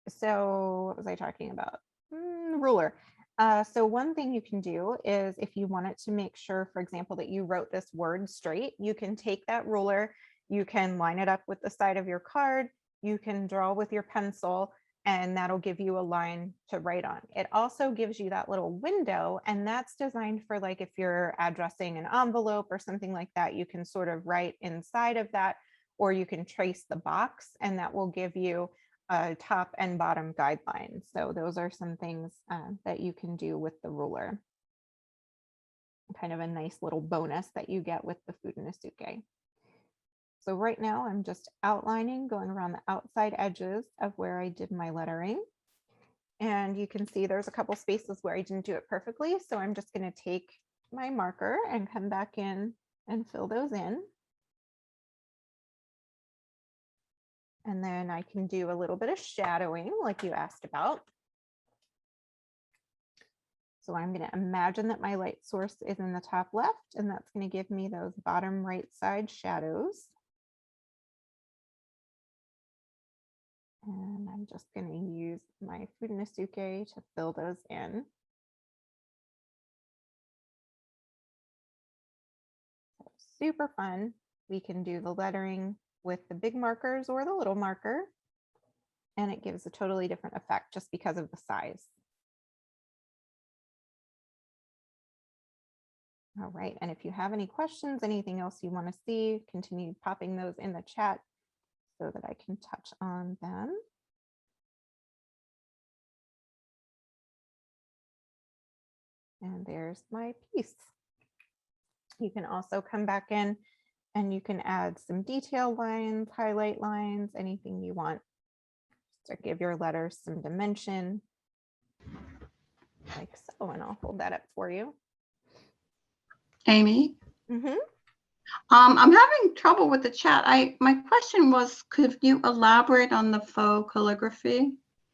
So what was I talking about? Ruler. So one thing you can do is, if you wanted to make sure, for example, that you wrote this word straight, you can take that ruler, you can line it up with the side of your card, you can draw with your pencil, and that'll give you a line to write on. It also gives you that little window, and that's designed for like if you're addressing an envelope or something like that, you can sort of write inside of that, or you can trace the box, and that will give you top and bottom guidelines. So those are some things that you can do with the ruler. Kind of a nice little bonus that you get with the Fudenosuke. So right now I'm just outlining, going around the outside edges of where I did my lettering. And you can see there's a couple spaces where I didn't do it perfectly. So I'm just going to take my marker and come back in and fill those in. And then I can do a little bit of shadowing like you asked about. So I'm going to imagine that my light source is in the top left, and that's going to give me those bottom right side shadows. And I'm just going to use my Fudenosuke to fill those in. So super fun. We can do the lettering with the big markers or the little marker, and it gives a totally different effect just because of the size. All right, and if you have any questions, anything else you want to see, continue popping those in the chat so that I can touch on them. And there's my piece. You can also come back in and you can add some detail lines, highlight lines, anything you want to give your letters some dimension, like so. And I'll hold that up for you. Amy, Mm-hmm. I'm having trouble with the chat. My question was, could you elaborate on the faux calligraphy?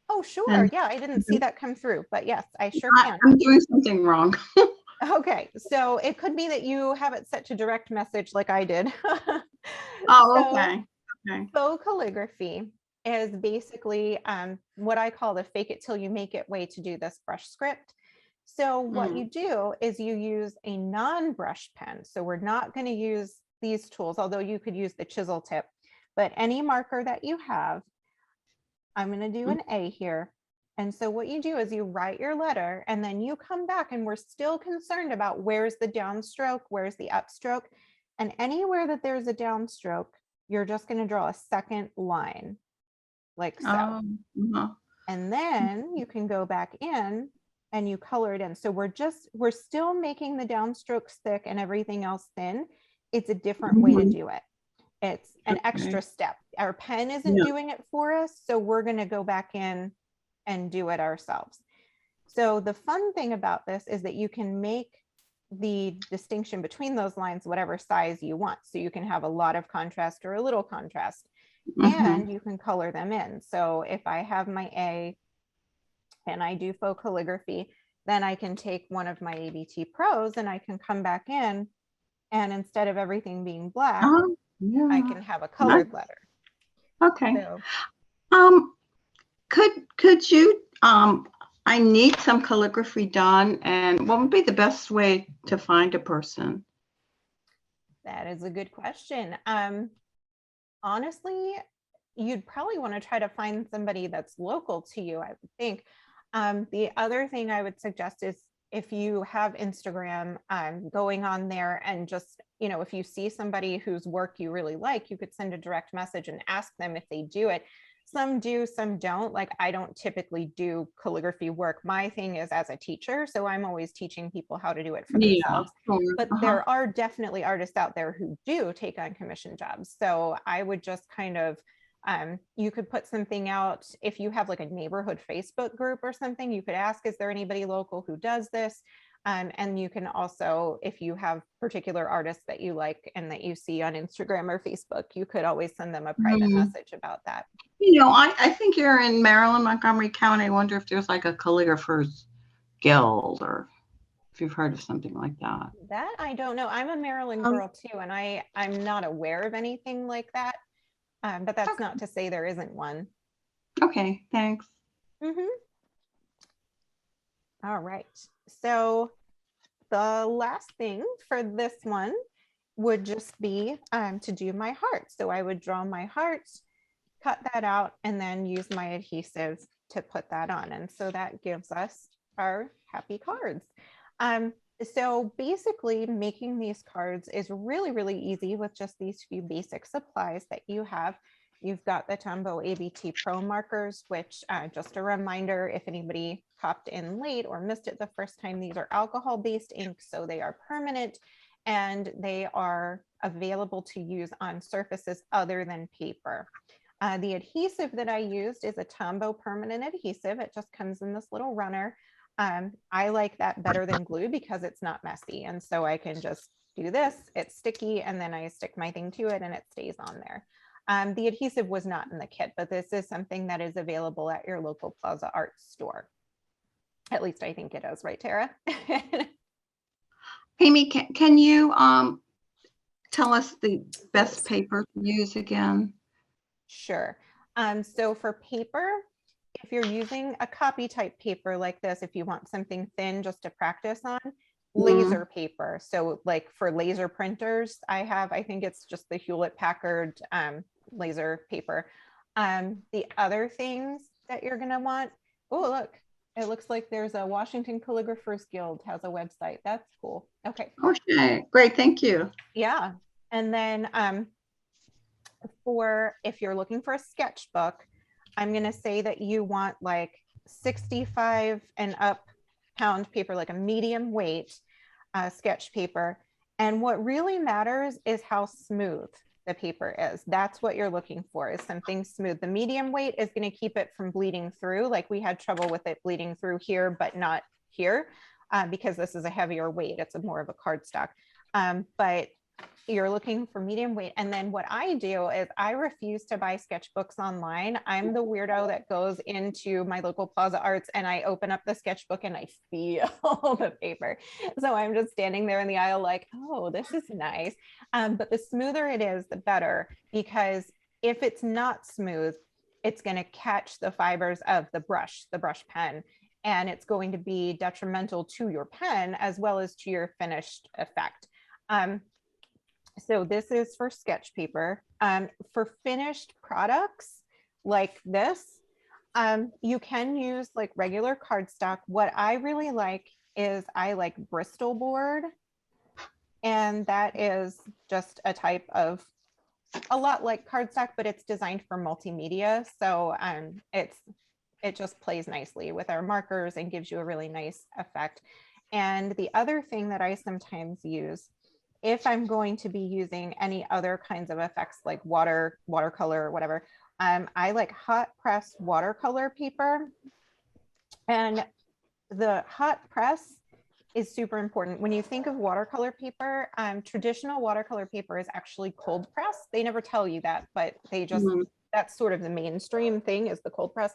Oh, sure. And- Yeah, I didn't see that come through, but yes, I sure can. I'm doing something wrong. Okay, so it could be that you have it set to direct message like I did. Oh, So, okay. Okay. faux calligraphy is basically what I call the fake it till you make it way to do this brush script. So what you do is you use a non-brush pen. So we're not going to use these tools, although you could use the chisel tip, but any marker that you have. I'm going to do an A here. And so what you do is you write your letter, and then you come back, and we're still concerned about where's the downstroke, where's the upstroke, and anywhere that there's a downstroke, you're just going to draw a second line like so. And then you can go back in and you color it in. So we're still making the downstrokes thick and everything else thin. It's a different way to do it. It's an extra step. Our pen isn't doing it for us, so we're going to go back in and do it ourselves. So the fun thing about this is that you can make the distinction between those lines whatever size you want. So you can have a lot of contrast or a little contrast, and you can color them in. So if I have my A and I do faux calligraphy, then I can take one of my ABT pros and I can come back in, and instead of everything being black, Oh, I yeah. can have a colored letter. Okay. So Could you, I need some calligraphy done, and what would be the best way to find a person? that is a good question. Honestly, you'd probably want to try to find somebody that's local to you, I would think. The other thing I would suggest is if you have Instagram, going on there and just, you know, if you see somebody whose work you really like, you could send a direct message and ask them if they do it. Some do, some don't. Like, I don't typically do calligraphy work. My thing is as a teacher, so I'm always teaching people how to do it for Yeah, themselves. sure. But there are definitely artists out there who do take on commission jobs. So I would just kind of, you could put something out. If you have like a neighborhood Facebook group or something, you could ask, is there anybody local who does this? And you can also, if you have particular artists that you like and that you see on Instagram or Facebook, you could always send them a private message about that. You know, I think you're in Maryland, Montgomery County. I wonder if there's like a calligraphers guild, or if you've heard of something like that. That I don't know. I'm a Maryland girl too, and I'm not aware of anything like that. But that's not to say there isn't one. Okay, thanks. All right. So the last thing for this one would just be to do my heart. So I would draw my heart, cut that out, and then use my adhesive to put that on. And so that gives us our happy cards. So basically making these cards is really, really easy with just these few basic supplies that you have. You've got the Tombow ABT Pro markers, which just a reminder, if anybody popped in late or missed it the first time, these are alcohol-based inks, so they are permanent and they are available to use on surfaces other than paper. The adhesive that I used is a Tombow permanent adhesive. It just comes in this little runner. I like that better than glue because it's not messy. And so I can just do this, it's sticky, and then I stick my thing to it and it stays on there. The adhesive was not in the kit, but this is something that is available at your local Plaza art store. At least I think it is, right, Tara? Amy, can you tell us the best paper to use again? Sure. So for paper, if you're using a copy type paper like this, if you want something thin just to practice on, laser paper. So like for laser printers, I think it's just the Hewlett Packard laser paper. The other things that you're gonna want, oh, look, it looks like there's a Washington Calligraphers Guild has a website. That's cool. Okay. Okay, great, thank you. Yeah. And then for if you're looking for a sketchbook, I'm going to say that you want like 65 and up pound paper, like a medium weight sketch paper. And what really matters is how smooth the paper is. That's what you're looking for, is something smooth. The medium weight is going to keep it from bleeding through. Like we had trouble with it bleeding through here, but not here because this is a heavier weight. It's more of a cardstock. But you're looking for medium weight. And then what I do is I refuse to buy sketchbooks online. I'm the weirdo that goes into my local Plaza Arts and I open up the sketchbook and I feel the paper. So I'm just standing there in the aisle like, oh, this is nice. But the smoother it is, the better, because if it's not smooth, it's going to catch the fibers of the brush pen, and it's going to be detrimental to your pen as well as to your finished effect. So this is for sketch paper. For finished products like this, you can use like regular cardstock. What I really like is I like Bristol board. And that is just a type of, a lot like cardstock, but it's designed for multimedia. So it just plays nicely with our markers and gives you a really nice effect. And the other thing that I sometimes use, if I'm going to be using any other kinds of effects like watercolor or whatever, I like hot press watercolor paper. And the hot press is super important. When you think of watercolor paper, traditional watercolor paper is actually cold press. They never tell you that, but they just, that's sort of the mainstream thing, is the cold press.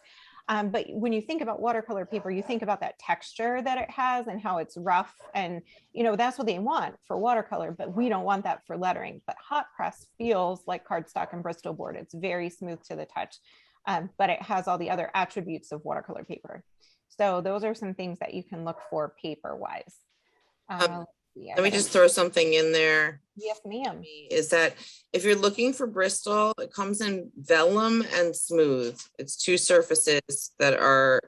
But when you think about watercolor paper, you think about that texture that it has and how it's rough. And, you know, that's what they want for watercolor, but we don't want that for lettering. But hot press feels like cardstock and Bristol board. It's very smooth to the touch, but it has all the other attributes of watercolor paper. So those are some things that you can look for paper wise. Let me just throw something in there. Yes, ma'am. Is that if you're looking for Bristol, it comes in vellum and smooth. It's two surfaces that are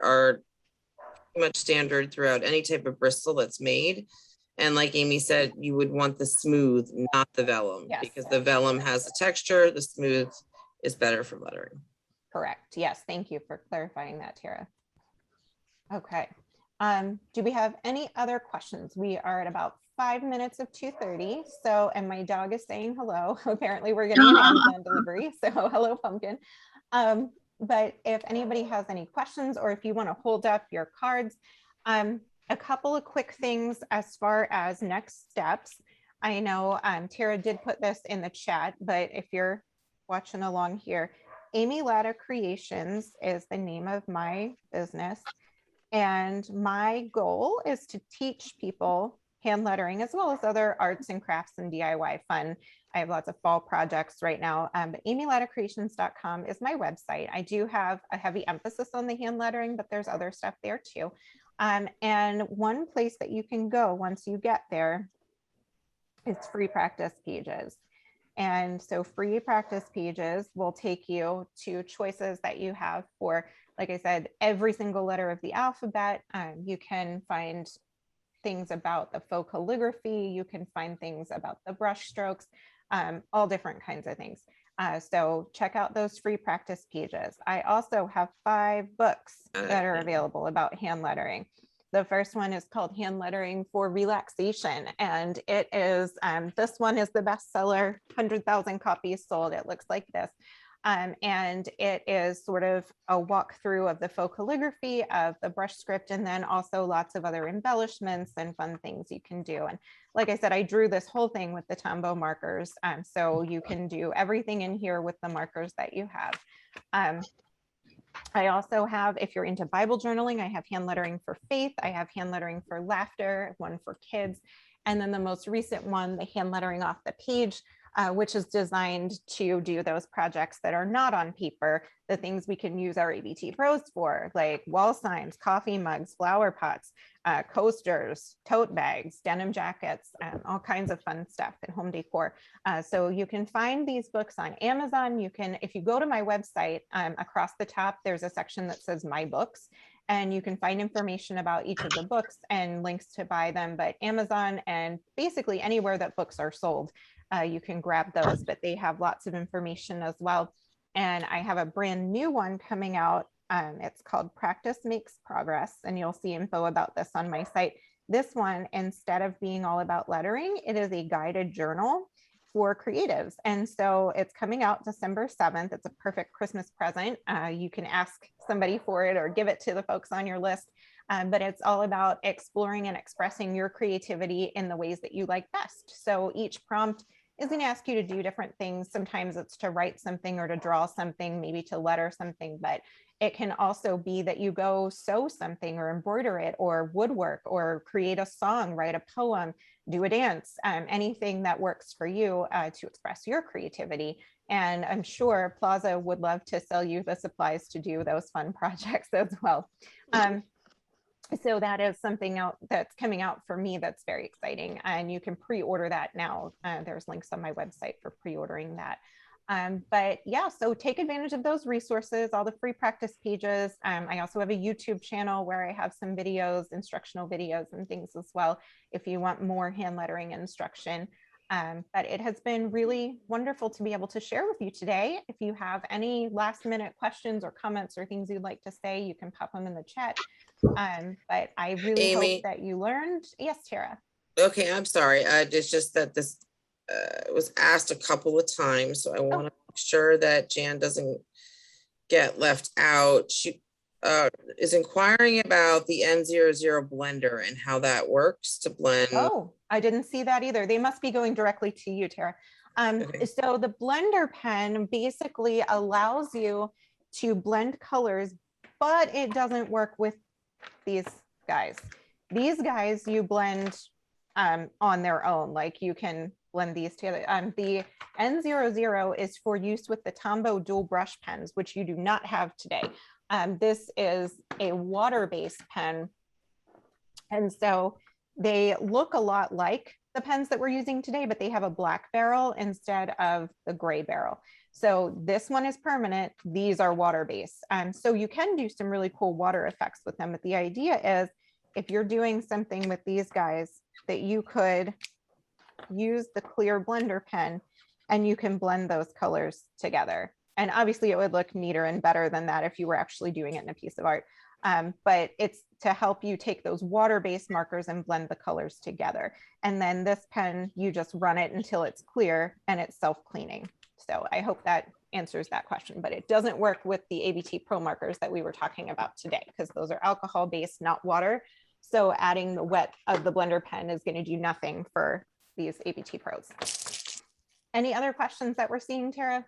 pretty much standard throughout any type of Bristol that's made. And like Amy said, you would want the smooth, not the vellum, Yes. because the vellum has the texture, the smooth is better for lettering. Correct. Yes. Thank you for clarifying that, Tara. Okay. Do we have any other questions? We are at about 5 minutes of 2:30. So, and my dog is saying hello. Apparently we're getting an Amazon delivery. So hello, Pumpkin. But if anybody has any questions, or if you want to hold up your cards, a couple of quick things as far as next steps. I know Tara did put this in the chat, but if you're watching along here, Amy Latta Creations is the name of my business. And my goal is to teach people hand lettering as well as other arts and crafts and DIY fun. I have lots of fall projects right now, but amylattacreations.com is my website. I do have a heavy emphasis on the hand lettering, but there's other stuff there too. And one place that you can go once you get there is free practice pages. And so free practice pages will take you to choices that you have for, like I said, every single letter of the alphabet. You can find things about the faux calligraphy. You can find things about the brush strokes, all different kinds of things. So check out those free practice pages. I also have 5 books that are available about hand lettering. The first one is called Hand Lettering for Relaxation. And it is, this one is the bestseller, 100,000 copies sold. It looks like this. And it is sort of a walkthrough of the faux calligraphy, of the brush script, and then also lots of other embellishments and fun things you can do. And like I said, I drew this whole thing with the Tombow markers. So you can do everything in here with the markers that you have. I also have, if you're into Bible journaling, I have hand lettering for faith. I have hand lettering for laughter, one for kids. And then the most recent one, the hand lettering off the page, which is designed to do those projects that are not on paper, the things we can use our ABT Pros for, like wall signs, coffee mugs, flower pots, coasters, tote bags, denim jackets, all kinds of fun stuff and home decor. So you can find these books on Amazon. You can, if you go to my website, across the top, there's a section that says My Books, and you can find information about each of the books and links to buy them. But Amazon and basically anywhere that books are sold, you can grab those, but they have lots of information as well. And I have a brand new one coming out. It's called Practice Makes Progress, and you'll see info about this on my site. This one, instead of being all about lettering, it is a guided journal for creatives. And so it's coming out December 7th. It's a perfect Christmas present. You can ask somebody for it or give it to the folks on your list. But it's all about exploring and expressing your creativity in the ways that you like best. So each prompt is going to ask you to do different things. Sometimes it's to write something or to draw something, maybe to letter something, but it can also be that you go sew something or embroider it or woodwork or create a song, write a poem, do a dance, anything that works for you to express your creativity. And I'm sure Plaza would love to sell you the supplies to do those fun projects as well. So that is something out that's coming out for me that's very exciting, and you can pre-order that now. There's links on my website for pre-ordering that. But yeah, so take advantage of those resources, all the free practice pages. I also have a YouTube channel where I have some videos, instructional videos and things as well, if you want more hand lettering instruction. But it has been really wonderful to be able to share with you today. If you have any last minute questions or comments or things you'd like to say, you can pop them in the chat. But I really hope that you learned. Yes, Tara. Okay, I'm sorry. It's just that this was asked a couple of times, so I want to make sure that Jan doesn't get left out. She is inquiring about the N00 blender and how that works to blend. Oh, I didn't see that either. They must be going directly to you, Tara. Okay. So the blender pen basically allows you to blend colors but it doesn't work with these guys. These guys you blend on their own, like you can blend these together. The N00 is for use with the Tombow dual brush pens, which you do not have today. This is a water-based pen. And so they look a lot like the pens that we're using today, but they have a black barrel instead of the gray barrel. So this one is permanent. These are water-based. So you can do some really cool water effects with them. But the idea is if you're doing something with these guys, that you could use the clear blender pen and you can blend those colors together. And obviously it would look neater and better than that if you were actually doing it in a piece of art. But it's to help you take those water-based markers and blend the colors together. And then this pen, you just run it until it's clear and it's self-cleaning. So I hope that answers that question, but it doesn't work with the ABT Pro markers that we were talking about today, because those are alcohol-based, not water. So adding the wet of the blender pen is going to do nothing for these ABT Pros. Any other questions that we're seeing, Tara?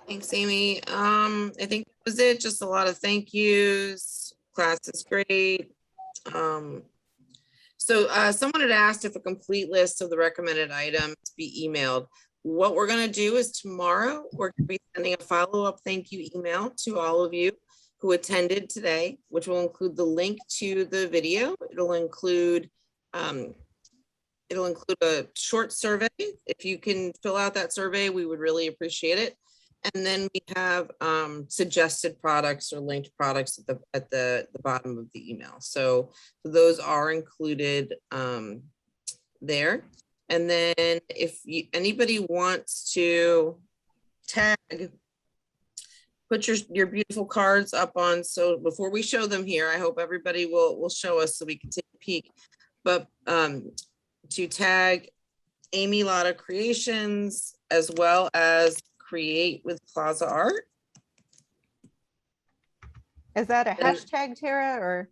Thanks, Amy. I think that was it. Just a lot of thank yous. Class is great. Someone had asked if a complete list of the recommended items be emailed. What we're going to do is tomorrow, we're going to be sending a follow-up thank you email to all of you who attended today, which will include the link to the video. It'll include a short survey. If you can fill out that survey, we would really appreciate it. And then we have suggested products or linked products at the bottom of the email. So those are included there. And then if anybody wants to tag, put your beautiful cards up on. So before we show them here, I hope everybody will show us so we can take a peek. But to tag Amy Lotta Creations as well as Create with Plaza Art. Is that a hashtag, Tara, or?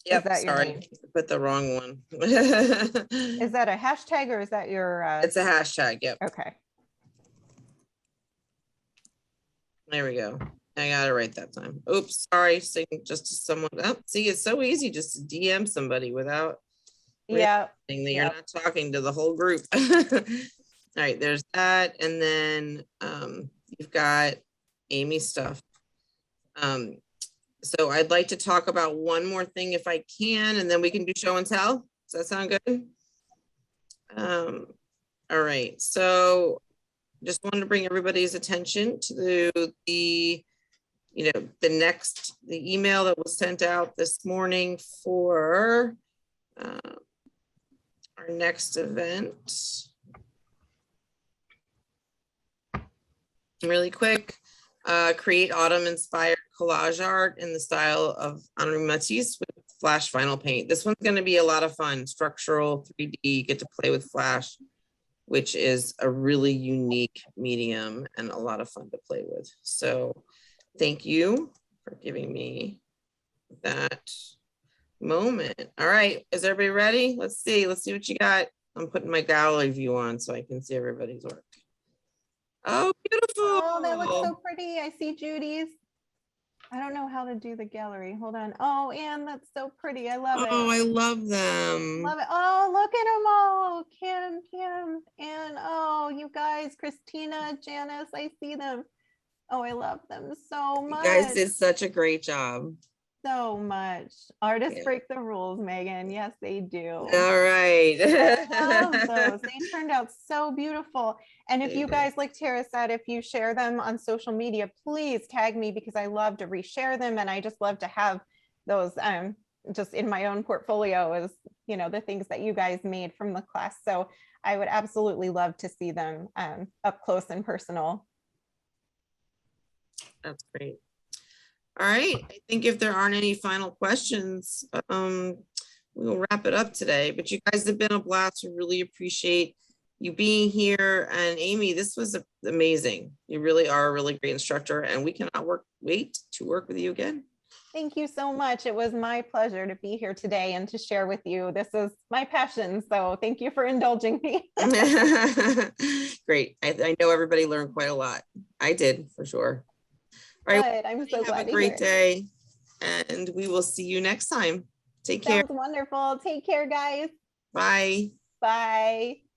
Yep, that your sorry, name? I put the wrong one. Is that a hashtag or is that your? It's a hashtag, yep. Okay. There we go. I got it right that time. Oops, sorry. Just to someone. Oh, see, it's so easy just to DM somebody without Yeah. that you're not talking to the whole group. All right, there's that. And then you've got Amy's stuff. So I'd like to talk about one more thing if I can, and then we can do show and tell. Does that sound good? All right, so just wanted to bring everybody's attention to the email that was sent out this morning for our next event. Really quick, create autumn inspired collage art in the style of Henri Matisse with Flash vinyl paint. This one's going to be a lot of fun. Structural 3D, you get to play with Flash, which is a really unique medium and a lot of fun to play with. So thank you for giving me that moment. All right, is everybody ready? Let's see what you got. I'm putting my gallery view on so I can see everybody's work. Oh, beautiful. Oh, that looks so pretty. I see Judy's. I don't know how to do the gallery. Hold on. Oh, Anne, that's so pretty. I love it. Oh, I love them. Love it. Oh, look at them all. Kim, and oh, you guys, Christina, Janice, I see them. Oh, I love them so much. You guys did such a great job. So much. Artists break the rules, Megan. Yes, they do. All right. I love those. They turned out so beautiful. And if you guys, like Tara said, if you share them on social media, please tag me because I love to reshare them. And I just love to have those just in my own portfolio as, the things that you guys made from the class. So I would absolutely love to see them up close and personal. That's great. All right, I think if there aren't any final questions, we'll wrap it up today. But you guys have been a blast. We really appreciate you being here. And Amy, this was amazing. You really are a really great instructor, and we cannot wait to work with you again. Thank you so much. It was my pleasure to be here today and to share with you. This is my passion, so thank you for indulging me. Great. I know everybody learned quite a lot. I did, for sure. right. Good. I'm so Have glad a to great hear. day, and we will see you next time. Take care. Sounds wonderful. Take care, guys. Bye. Bye.